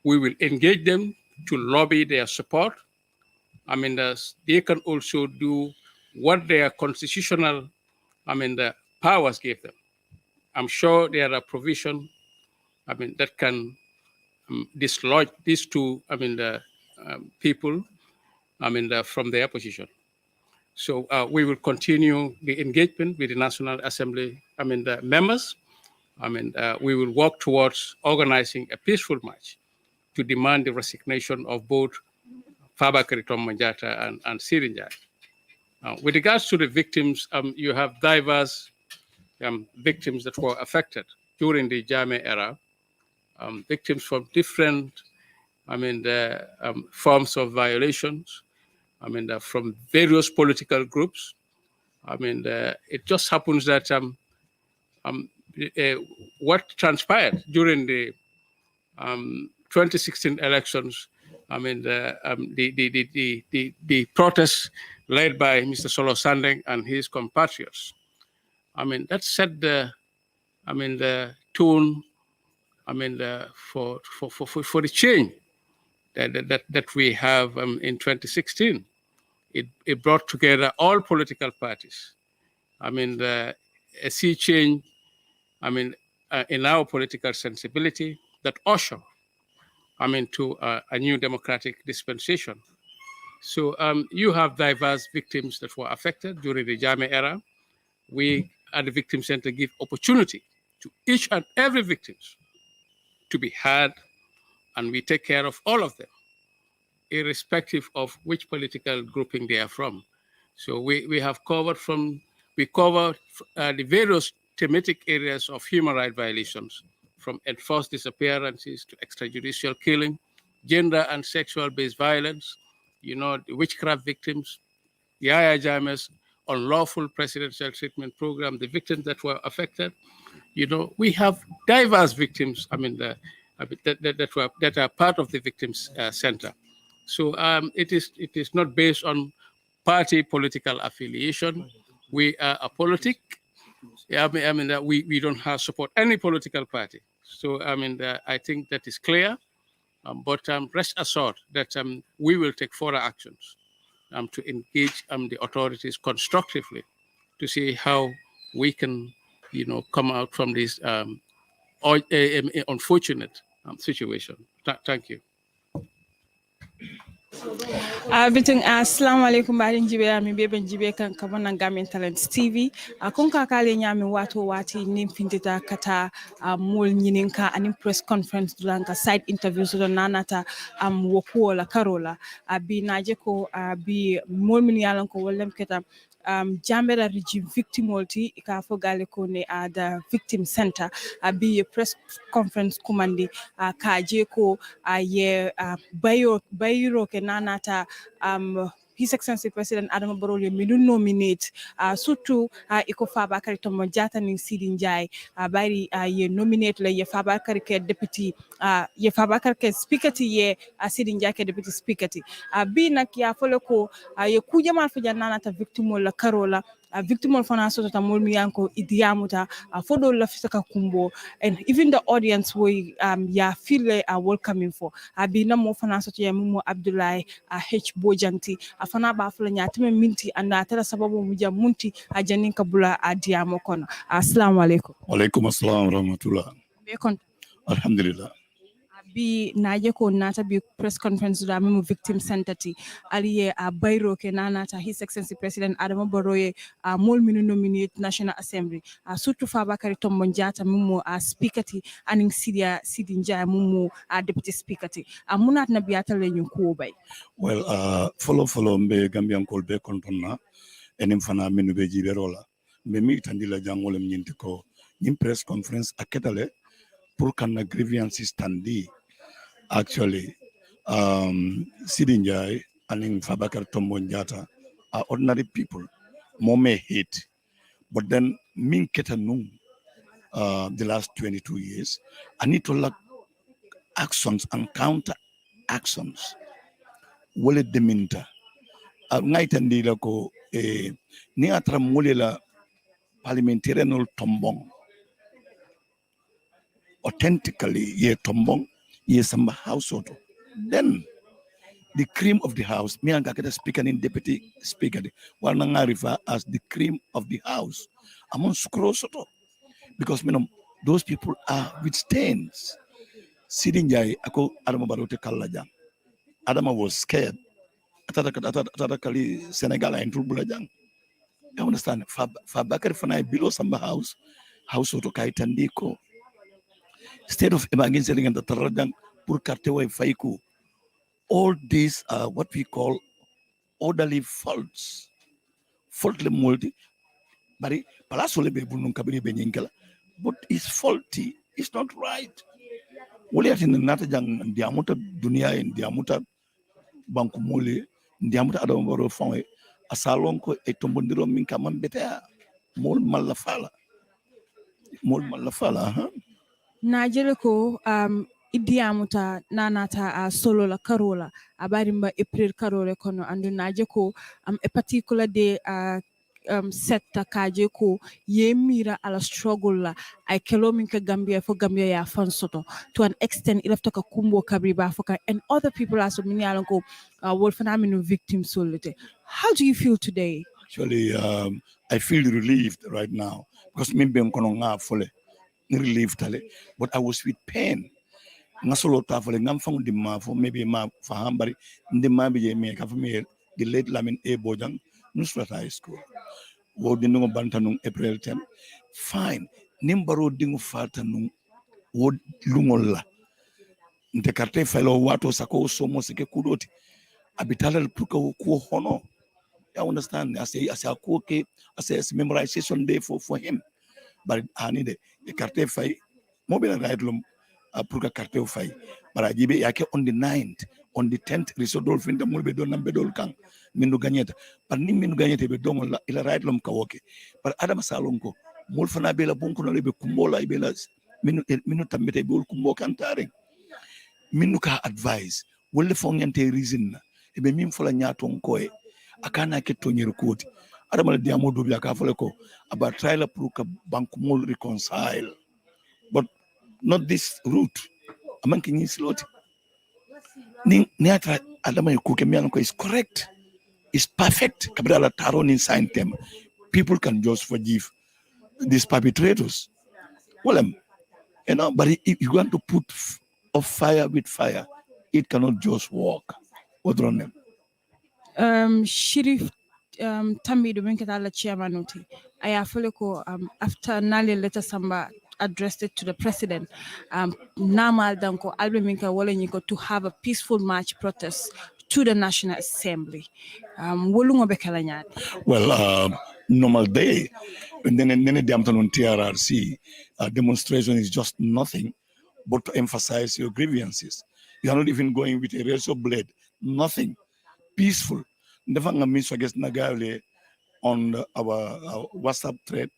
We will engage them to lobby their support. I mean, they can also do what their constitutional, the powers give them. I'm sure there are provisions, that can dislodge these two, people, from their position. So we will continue the engagement with the National Assembly, the members. We will work towards organizing a peaceful march to demand the resignation of both Fabakary Tombong Jatta and Seedy Njie. With regards to the victims, you have diverse victims that were affected during the Jammeh era, victims from different, forms of violations, from various political groups. It just happens that what transpired during the 2016 elections, the protests led by Mr. Solo Sandeng and his compatriots, that set the tone, for the change that we have in 2016. It brought together all political parties. I mean, a sea change, I mean, in our political sensibility that usher, I mean, to a new democratic dispensation. So you have diverse victims that were affected during the Jammeh era. We at the Victim Center give opportunity to each and every victim to be heard, and we take care of all of them, irrespective of which political grouping they are from. So we cover the various thematic areas of human rights violations, from enforced disappearances to extrajudicial killing, gender and sexual-based violence, the witchcraft victims, Yahya Jammeh's unlawful presidential treatment program, the victims that were affected. We have diverse victims, that are part of the Victims Center. So it is not based on party political affiliation. We are a politic. We don't have support any political party. So I think that is clear. But rest assured that we will take further actions to engage the authorities constructively to see how we can, come out from this unfortunate situation. Thank you. Bitung assalamu alaikum bari njibe ami bebe njibe kan kabana Gambian Talents TV kon ka kale nyami wato wati nim findita kata mol nyininka anim press conference dulanka side interviews do nanata wokuo la karola abi naje ko abi mol min yalan ko wollem keta Jambera regime victim multi ka fogale ko ne the Victim Center abi press conference kumandi kaje ko ye bayro ke nanata His Excellency President Adama Barrow ye minu nominate surtout iko Fabakary Tombong Jatta and Seedy Njie bari ye nominate le ye Fabakary ke deputy ye Fabakary ke speaker ti ye Seedy Njie ke deputy speaker ti bi nak ya fole ko ye kujamal fa janana victim la karola victim fana soto ta molmi yanko idiamuta fodo la fisaka kumbo, and even the audience we ya feel welcoming for abi na mo fana soto ya mumo Abdullahi H Bojanti afana ba fula nyatime minti anda tara sababu muja munti ajanin kabula adiamo kono. Assalamu alaikum. Walaikum assalam rahmatullah. Alhamdulillah. Bi naje ko nata bi press conference da mu Victim Center ti aliye bayro ke nanata His Excellency President Adama Barrow mol minu nominate National Assembly surtout Fabakary Tombong Jatta mu speaker ti aning Seedy Njie mu deputy speaker ti munat na biata le ñu ko bay. Well, follow mbe Gambian kol be kontonna enim fana minu be jiberola mbe mi tandila jangolem nyinti ko nim press conference aketale pour kana grievances standi. Actually, Seedy Njie and Fabakary Tombong Jatta are ordinary people. More may hate, but then min ketanung the last 22 years, I need to look actions and counter actions. Wole deminta. Ngaitandi la ko ni atra mole la parliamentarian Tombong. Authentically, ye Tombong. Yes, some household. Then the cream of the house, me and Kaketa speaker and deputy speaker, one refer as the cream of the house. I'm on Sukrosoto because those people are with stains. Seedy Njie, ako Adama Barrow te Kalajang. Adama was scared. Atakali Senegal and Trubulajang. I understand. Fabakary Fanai below some house to Kaitandiko. State of emergency and the Taradang Purkatewa Faiku. All these are what we call orderly faults. Faultly multi, but it's faulty. It's not right. Wale ati natajang diamuta dunia in diamuta banku mole diamuta Adama Barrow fong asalon ko etombondiro minka mambetea mol malafala. Najele ko idiamuta nanata solo la karola abarimba April karole kono andu naje ko a particular day setta kaje ko ye mira ala struggle la ay kelo min ka Gambia fo Gambia ya fan soto to an extent ilafta ka kumbo kabri ba foka and other people also min yalan ko wol fana min victim solite. How do you feel today? Actually, I feel relieved right now because maybe I'm going to fully relieved, but I was with pain. Nasolo tafole ngam fangu di ma fo maybe ma fahambari ndi ma bi me ka me the late Lamin A Bojang Nusrat High School wo dingo banta nung April 10 fine nimbaro dingo fata nung wo lungolla nte karte felo wato sako somo sike kudoti abitala puka ko hono. I understand. I say okay, as memorization day for him. But I need the carte fay mobile right lum purka carte fay. But I give it on the 9th, on the 10th, Risodol fin the mulbe don bedol kang mindu ganyeta. But ni mindu ganyeta be don ila right lum kawoke. But Adam Salonko, mulfana bela bunko no lebe kumbola ibelas minu tambete bol kumbo kantare. Minu ka advise, wole fongente reason ebe min fola nyaton koe. Akana ke tonyeru koti adama diamo dobi akafole ko about trial pruka banku mol reconcile but not this route amanki ni slot ni atra adama ko ke mian ko is correct, is perfect kabila taro ni sign them people can just forgive these perpetrators. Well, but if you want to put off fire with fire, it cannot just work. What wrong them? Sheriff Tambi Dominkata la chairman noti. I feel ko after Nali letter Samba addressed it to the president. Namal danko albeminka wala nyiko to have a peaceful march protest to the National Assembly. Wolungo bekala nyadi. Well, normal day, and then the afternoon TRRC demonstration is just nothing but to emphasize your grievances. You are not even going with a razor blade. Nothing. Peaceful. Never miss against Nagale on our WhatsApp thread.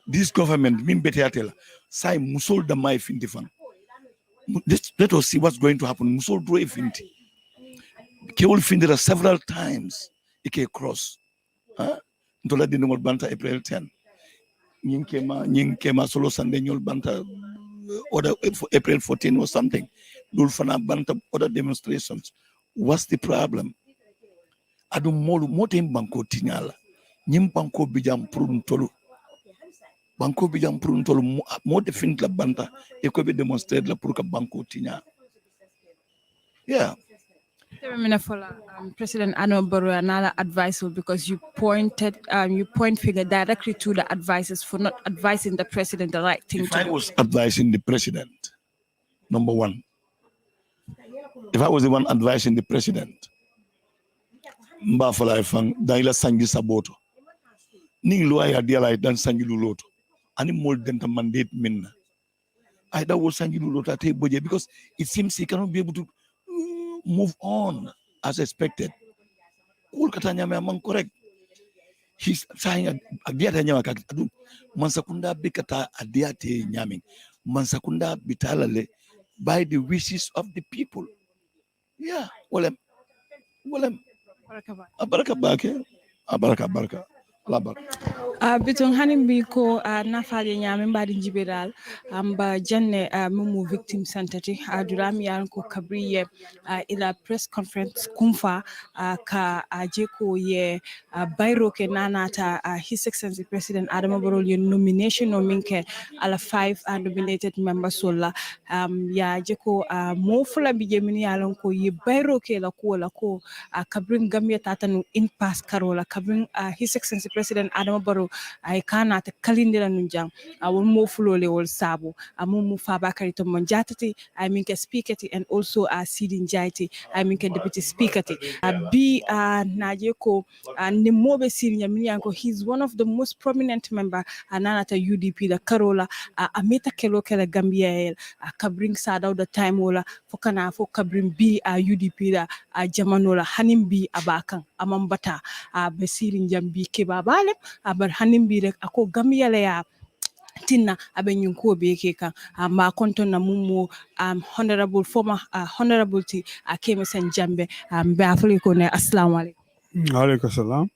This government, say musol da mai fintifan. Let us see what's going to happen. Musol do finti. Kewol findira several times. Ike cross. Ntola di nungol banta April 10. Nyingkema solo Sunday nyol banta order April 14 or something. Dulfana banta other demonstrations. What's the problem? Adu molu motem banko tinyala. Nyim banko bijam prun tolu. Banko bijam prun tolu mo defint la banta e ko be demonstrate la pour que banko tinya. Yeah. President Ano Barrow another advisor because you point figure directly to the advisors for not advising the president the right thing if to I do. was advising the president, number one, if I was the one advising the president, Mbafala Fang, Daila Sangi Saboto, Ning Loya Diala Dan Sangi Luloto, any more than the mandate min. I that was Sangi Luloto Boje because it seems he cannot be able to move on as expected. Correct. He's saying a diatanya kakadu mansakunda bikata adiate nyaming mansakunda bitalale by the wishes of the people. Yeah, well, baraka. Biton hanim bi ko nafaje nyame mbadi jiberal amba janne mumu victim santati duram yan ko kabriye ila press conference kumfa ka jeko ye bayro ke nanata his excellency president Adama Barrow ye nomination no minke ala 5 nominated members sola ya jeko mo fula bi jemini yalon ko ye bayro ke la ko kabrin gamya tatanu in pass karola kabrin his excellency president Adama Barrow ay kana ta kalindira nunjang won mo fulole wol sabo amumu Fabakary Tombong Jatta I mean speaker and also Seedy Njie I mean deputy speaker bi naje ko ni mobe Seedy Njie he's one of the most prominent member ananata UDP the Karola ameta kelo kala Gambia kabring sada the time wala fokana fo kabring bi UDP da jamanola hanim bi abakan amambata be Seedy Njie ke babale abar hanimbi rek ako Gambia le ya tinna abe nyunko be keka ma konton na mumu honorable former honorable ti akeme sen jambe be afle ko ne assalamu alaikum Alaikum salam.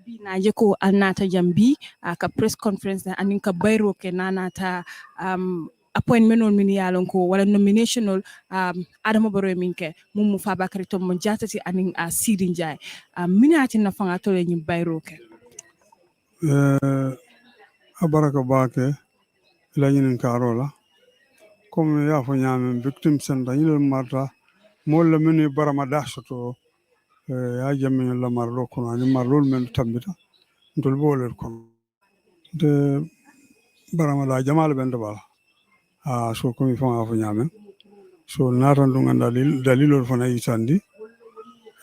Bina jeko anata jambi ka press conference na anin ka bayro ke nanata appointment on mini yalon ko wala nominational Adama Barrow minke mum Fabakary Tombong Jatta ti anin Seedy Njie minati na fanga tole ni bayro ke Abaraka bake la ñinin karola comme ya fo ñamen victim senda ñilol marta molla mini barama dasoto ya jamin la marlo kono ani marlol men tambita ndol bolel kono de barama da jamal ben bala so komi fo fo ñamen so natan dum anda dalilol fona yitandi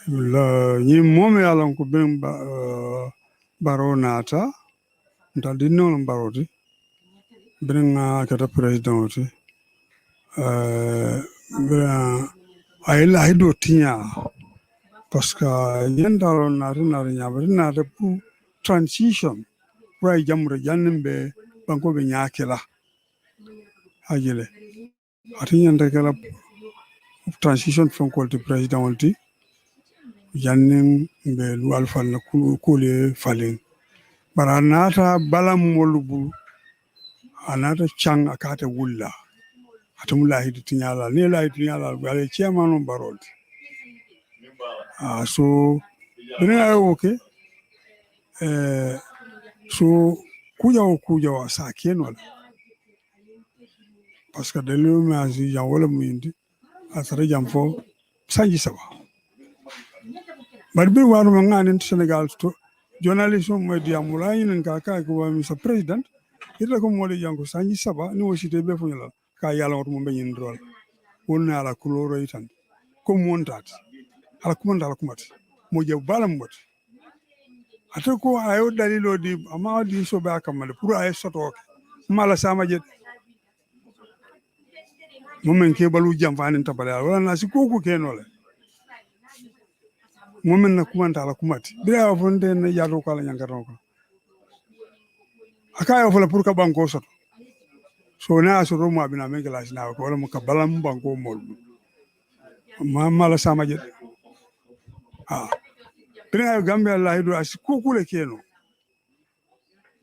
la ñi mom yalan ko ben baro nata dal di non baroti ben kata president oti ay do tinya parce que yendalo na nyabri na de pour transition pour jamre jannembe banko be nyakela hajile ati yende kala transition from quality president onti jannem be lual fal na kule falen baranata balam molubu anata chang akata wulla atumula hidi tinyala ne la hidi tinyala gale chairman on barot so bina okay so kuja wa sakien wala parce que delu ma si jan wala muyindi asara jam fo sanji saba bari bir waru ma ngani Senegal to journalism mo di amula yin ka ko wa mi sa president ita ko mo le jango sanji saba ni wosite be fo nyala ka yala wat mo be yin rol wonna ala kuloro itan ko montat ala kumanda ala kumati mo je balam mot ata ko ayo dalilo di ama di so ba kamale pour ay soto mala sama je momen ke balu jam fanin tabale wala na si koku kenole momen na kumanta ala kumati bila fonde na yado kala nyangaron ko akayo fola pour ka banko soto so na so romo abina men glass na ko wala mo ka balam banko mol mala sama je bila Gambia la hido asi koku le keno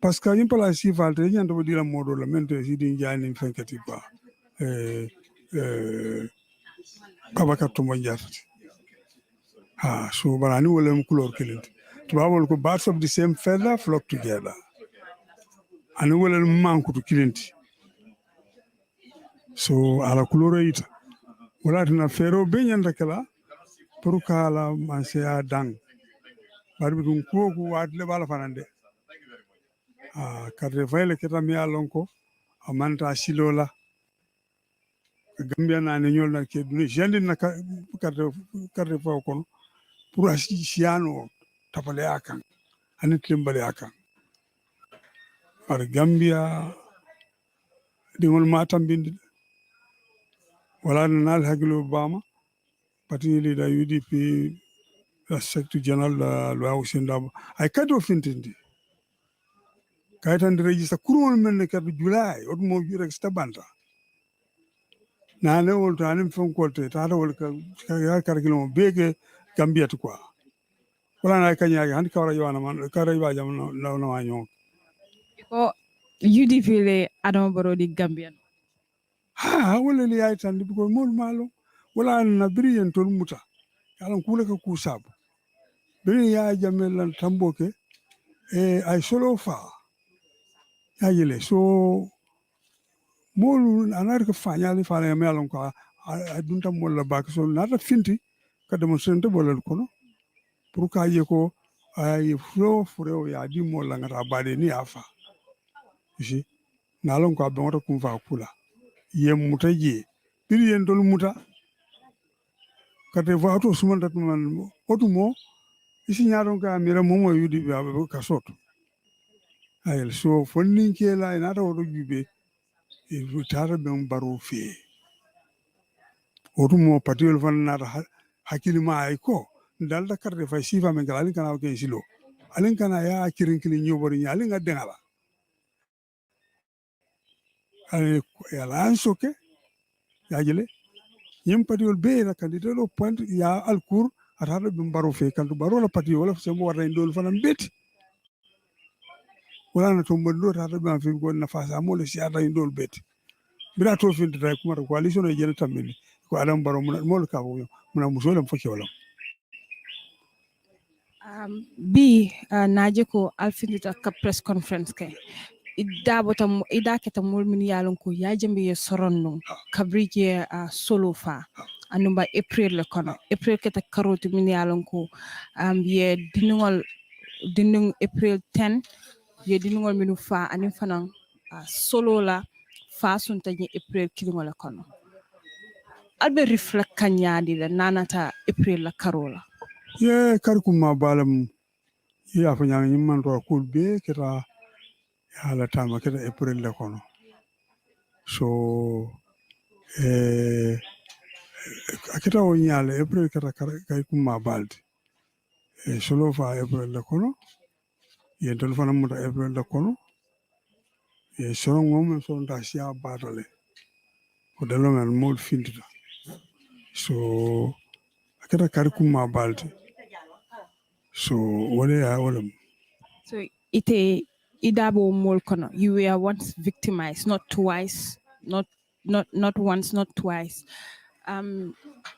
parce que yin pala si falte yin to dira modo la mente Seedy Njie ni fenkati ba Fabakary Tombong Jatta so barani wala mu couleur kilint tubabol ko birds of the same feather flock together ani wala manku to kilinti so ala couleur ita wala na fero be nyanda kala pour kala mansia dang barbi dum ko wadle bala fanande kadre fayle keta mi alonko amanta silola Gambia na ne nyol na ke duni jandi na kadre fa kono pour asiano tapale akan ani timbale akan ar Gambia dingol matam bindi wala nal haglo bama parti leader UDP secretary general lo awsenda ay kado fintindi kaytan register kurol men kadu July od mo jurek stabanta nane wol tanim fon kolte tata wol ka karkilo bege Gambia to quoi wala na kanya han kawra yowana man kawra ba jam no ma nyon ko UDP le Adama Barrow di Gambian wala li ay tan ko mol malo wala na briyen tol muta yalan kula ka ku sabu biri ya jamel lan tamboke ay solo fa ya yele so molu anar ka fanyali fa ya melon ko adunta mol la bak so nata finti ka demonstrante bolal kono pour ka ye ko ay furo ya di mol la ngata bade ni afa ji nalon ko be wata kum fa kula ye muta je biri yen tol muta kate vato sumanta man otumo isi nyaron ka mira momo yudi be ka soto ayel so fonnin kela ina ta wodo jube e rutara be baro fe otumo patiol fan na hakili ma ay ko dalda karde fa sifa men galin kana ke silo alin kana ya kirin kilin nyobori nyalin ga dengala ay ya lan soke ya jele yim patiol be na candidat lo point ya alcour atata ɓe mbaro fe kanto barola pati wala sembo warta en dol fana beti wala na to mbondo tata ɓe an fin ko nafasa mole si ata en dol beti bira to fin tay kuma coalition e jena tammini ko adam baro mun mol ka ko mun musolam fokke wala bi naje ko alfinita ka press conference ke ida keta mol min yalon ko yajambe ye soronno kabrije solo fa anumba april le kono april keta karoti min yalon ko ye dinung april 10 ye dinungol minu fa anin fanan solo la fa sunta ni april kilingol kono albe reflect kanyadi la nanata april la karola ye kar kuma balam ya fa nyang nyimman to kul be keta hala tama keta april le kono so akita o nyale april keta kay kuma balde solo fa april le kono ye don fana muta april le kono ye soro ngom so nda sia batale ko dalo men mod findita so akita kar kuma balde so wala so ite idabo mol kono you were once victimized not twice not once not twice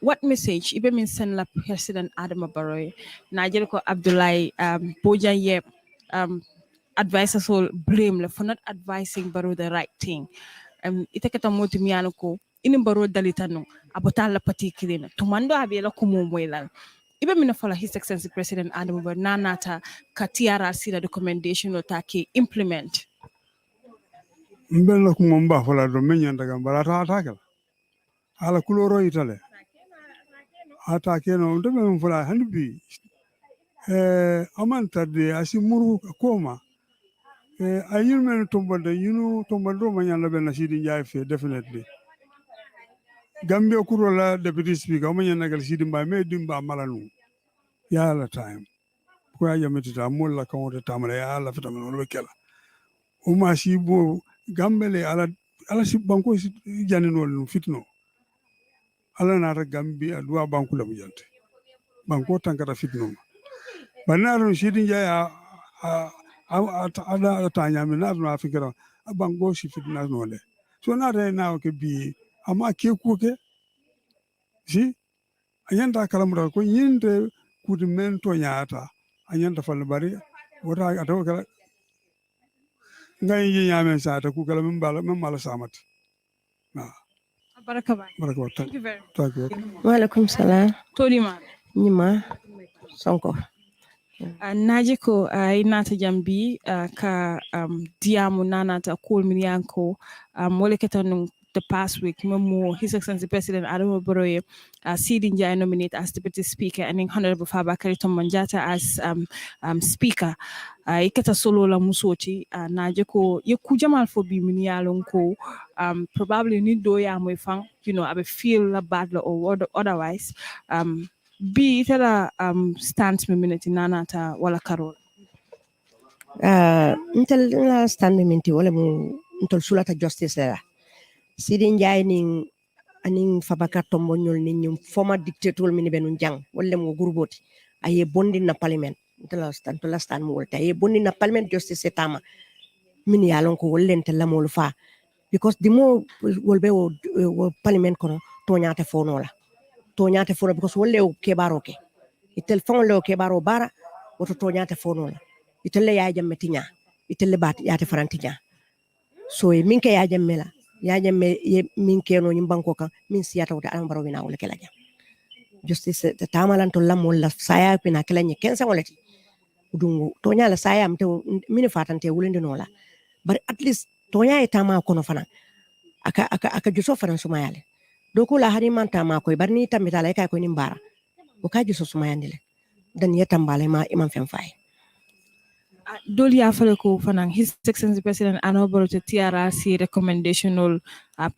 what message ibe min send la president Adama Barrow Nigeria ko Abdoulaye Bojan Yep advisors all blame for not advising Barrow the right thing ite kata moti miyano ko inin Barrow dalitano abotala patikilina tumando abela kumo moilal ibe mina fala His Excellency President Adama Barrow nanata katiara sila recommendation o take implement mbella kumo mba fala do menya daga barata atakala ala kuloro itale atake no ndo me fala hanbi amanta de asimuru koma ayun men tombode yunu tombodo manyanda ben Seedy Njie fe definitely Gambia kurola deputy speaker manyanda gal Seedy Njie me dimba malanu ya la time ko ya yamitita mulla kawta tamale ya la fita men kala o ma sibo gambele ala si banko janinol fitno ala na Gambia duwa banku la bujante banko tankata fitno banaro Seedy Njie ada tanya mi na na fikira bango si fitna no le so na re na ke bi ama ke ku ke si anyanda kalamura ko yinde kudu mento nyata anyanda fal bari wota ato kala ngai yi nyame sa ta ku kala min mala samat na baraka thank you very much wa alaikum salam todima nyima sonko naje ko inata jambi ka diamu nanata kol min yanko wole ketan the past week memo His Excellency President Adama Barrow Seedy Njie nominated as Deputy Speaker and Honorable Fabakary Tombong Jatta as Speaker iketa solo la musoti naje ko ye kujamal fo bi min yalon ko probably ni do ya moy fang abe feel la bad or otherwise bi tela stance me minute nanata wala karol intel la stand minti wala mu intol sulata justice la Seedy Njie aning Fabakary Tombong nyol ni nyum former dictator min benun jang wala mo gurboti aye bondi na parliament intel la stand mo wolta aye bondi na parliament justice etama min yalon ko wolen tel la mo fa because the more wolbe wo parliament kono to nyaate fono because wolle o kebaro ke itel fon le o kebaro bara woto to nyaate fono la itel le ya jamme tinya itel le bat yaate farantinya so e minke ya jamme la ya jamme min keno nyim banko kan min siyata wota Adama Barrow wina wala kala jam justice tamalan to lamol la saya pina kala nye kensa wala ti dungu to nyala saya amte min fatante wulende no la but at least to nya etama kono fana aka juso fana sumayale doko la hari man tama ko barni tamita la kay ko ni mbara o ka juso sumayandile dan yetambale ma imam fen fay dol ya fale ko fanan His Excellency President Adama Barrow to TRRC recommendational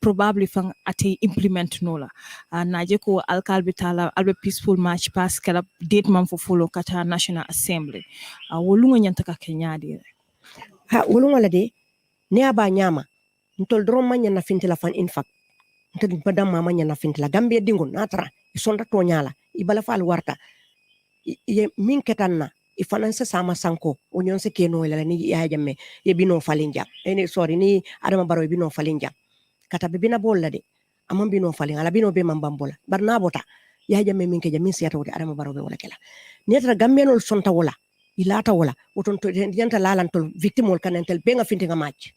probably fan ate implement nola naje ko alkalbitala albe peaceful march pass kala date man fo follow kata National Assembly wolungo nyanta ka kenyadi ha wolungo la de ne aba nyama ntol drom manya na fintila fan in fact ntol badam mama nya na fintila Gambia dingo natra isonda to nyala ibala fal warta ye min ketanna ifananse sama sanko onyon se keno la ni ya jamme ye bino falinja ene sorry ni adama baro bino falinja kata be bina bolla de amon bino falin ala bino be mambambola barna bota ya jamme min ke jamin siyata wote adama baro be wala kala netra gambenol sonta wala ilata wala woton to yanta lalantol victimol kanentel be nga fintinga match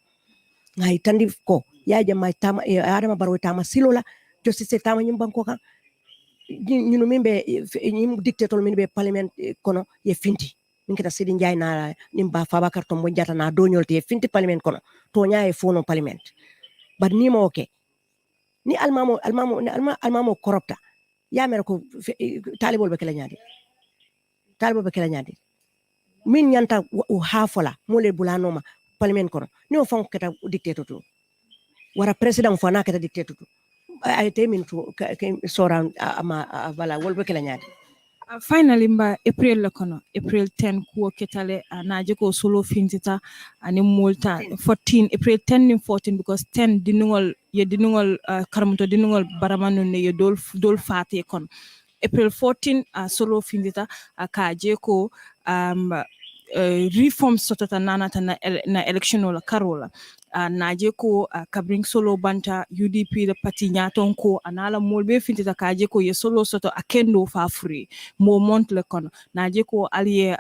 ngai tandi ko ya jamme tama adama baro tama silola justice tama nyimbanko kan ñunu min be ñim dictator min be parliament kono ye finti min kita Seedy Njie na nimba Fabakary Tombong Jatta na doñol te finti parliament kono to ñaaye fono parliament bar ni mo okay ni almamo corrupta ya mer ko talibol be kala ñaadi min ñanta o hafola mo le bulanoma parliament kono ni o fon kata dictator to wara president fo na kata dictator to ay temin to sora ama bala wolbe kala ñaadi finally mba April la kono April 10 kuo ketale naje ko solo fintita ani multa 14 April 10 ni 14 because 10 dinungol karamuto dinungol baramanu ne ye dol fati kon April 14 solo fintita kaje ko reform sotota nanata na election wala karola naje ko kabring solo banta UDP the party nyaton ko anala molbe fintita kaje ko ye solo soto akendo fa free mo mont le kono naje ko aliye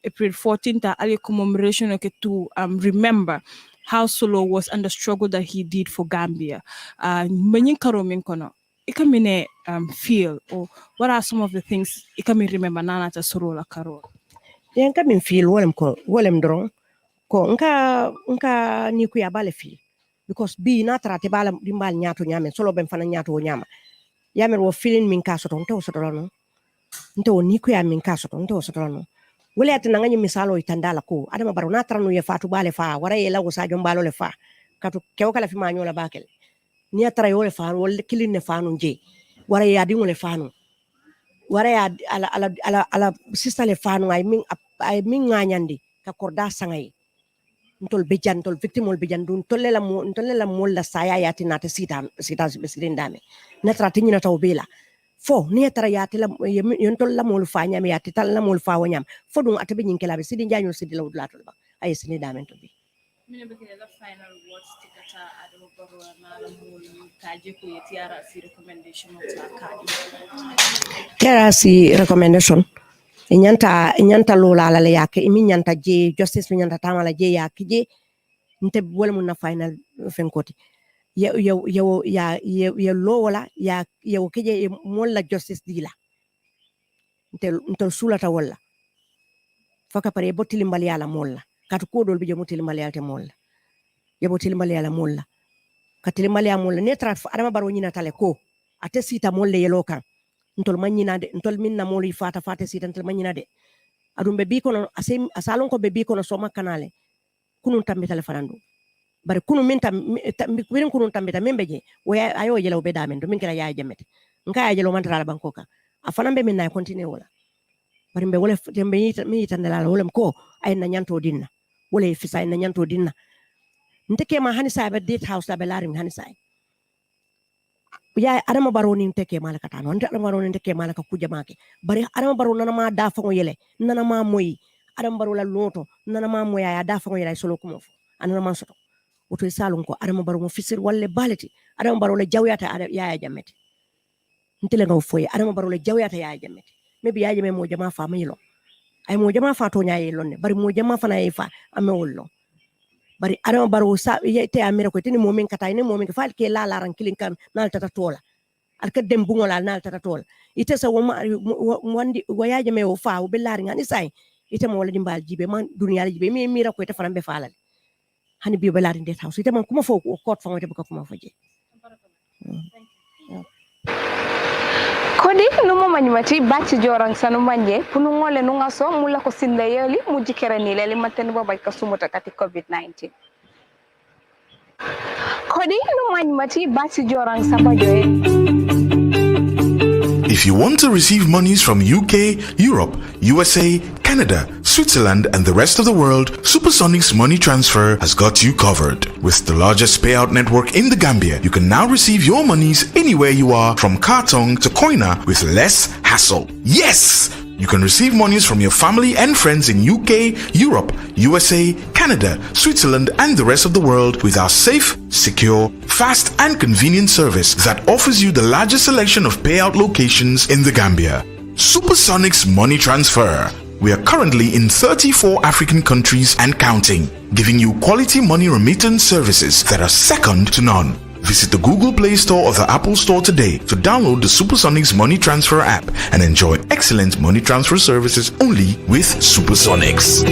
April 14 ta aliye commemoration ke to remember how Solo was and the struggle that he did for Gambia manyin karo min kono ikamine feel or what are some of the things ikami remember nanata solo la karo yen kamin feel wolem dron ko nka ni ku ya bale feel because bi na trate bala dimbal nyaato nyame solo ben fana nyaato wo nyama yamer wo feeling min ka soto nto soto no nto ni ku ya min ka soto nto soto no wala at na ngani misalo itandala ko adama baro na tranu ye fatu bale fa wara ye lawo sa jom balo le fa katu kew kala fi manyo la bakel ni atra yo le fa wol kilin ne fa no je wara ya di mo le fa no wara ya ala sister le fa no ay min nganyandi ka korda sangay ntol bejan tol victimol bejan dun tolle la mol la saya yati nata sita dame natra tinyina taw bela fo ni tara yati la yontol la mol fa nyam yati tal la mol fa wonyam fo dun atabe nyinkela be Seedy Njie Seedy law latol ba ay Seedy dame to bi mine be la final words tikata ado baro na la mol kaje ko yetiara fi recommendation ta kaji tera si recommendation inyanta lola la yake imi nyanta je justice mi nyanta tamala je yake je nte wala mun na final fenkoti ya lola ya keje molla justice dila nte sulata wala faka pare botili mbali ala molla katu kodol bi jomutili mbali ala molla ya botili mbali ala molla katili mbali ala molla netra adama baro nyina tale ko ate sita molle yelokan ntol manyina de ntol minna moli fata sita ntol manyina de adum be bi kono asalon ko be bi kono soma kanale kunun tambe tale farandu bare kunun min wirin kunun tambe ta membe je waya ayo jelo be damen do min kala ya jamete nka ya jelo mantara bankoka afana be min na continue wala bare be wala tembe mi tandala wala ko ay na nyanto dinna wala fisa na nyanto dinna nteke ma hanisa be date house la be larim hanisa ya adama baro ni teke malaka tano adama baro ni teke malaka kuja make bari adama baro nana ma dafa ngo yele nana ma moyi adama baro la loto nana ma moya ya dafa ngo yele solo kumo anana ma soto oto salon ko adama baro mo fisir walle baleti adama baro la jawyata ya jamete ntele ngaw foye adama baro la jawyata ya jamete mebi ya jame mo jama fa maylo ay mo jama fa to nyaaye lonne bari mo jama fa na fa amewollo bari adama baro sa yete amira ko tini momin kata ni momin fa ke la ran kilin kan nal tata tola al ka dem bungola nal tata tola ite sa wandi wayaje me o fa o bellari ngani sai ite mo wala dimbal jibe man duniya jibe mi mira ko ite fanan be falal hani bi bellari det house ite man kuma fo ko kot fa ngote ko kuma faje kodi numo manyimati bati jorang sanu manje punu ngole nunga so mula ko sinda yeli mujikere ni leli maten babay ka sumuta kati COVID-19 kodi numo manyimati bati jorang sabajoy. If you want to receive monies from UK, Europe, USA, Canada, Switzerland, and the rest of the world, Supersonic's money transfer has got you covered. With the largest payout network in the Gambia, you can now receive your monies anywhere you are, from Kartong to Koina, with less hassle. Yes! You can receive monies from your family and friends in UK, Europe, USA, Canada, Switzerland, and the rest of the world with our safe, secure, fast, and convenient service that offers you the largest selection of payout locations in the Gambia. Supersonics Money Transfer. We are currently in 34 African countries and counting, giving you quality money remittance services that are second to none. Visit the Google Play Store or the Apple Store today to download the Supersonics Money Transfer app and enjoy excellent money transfer services only with Supersonics.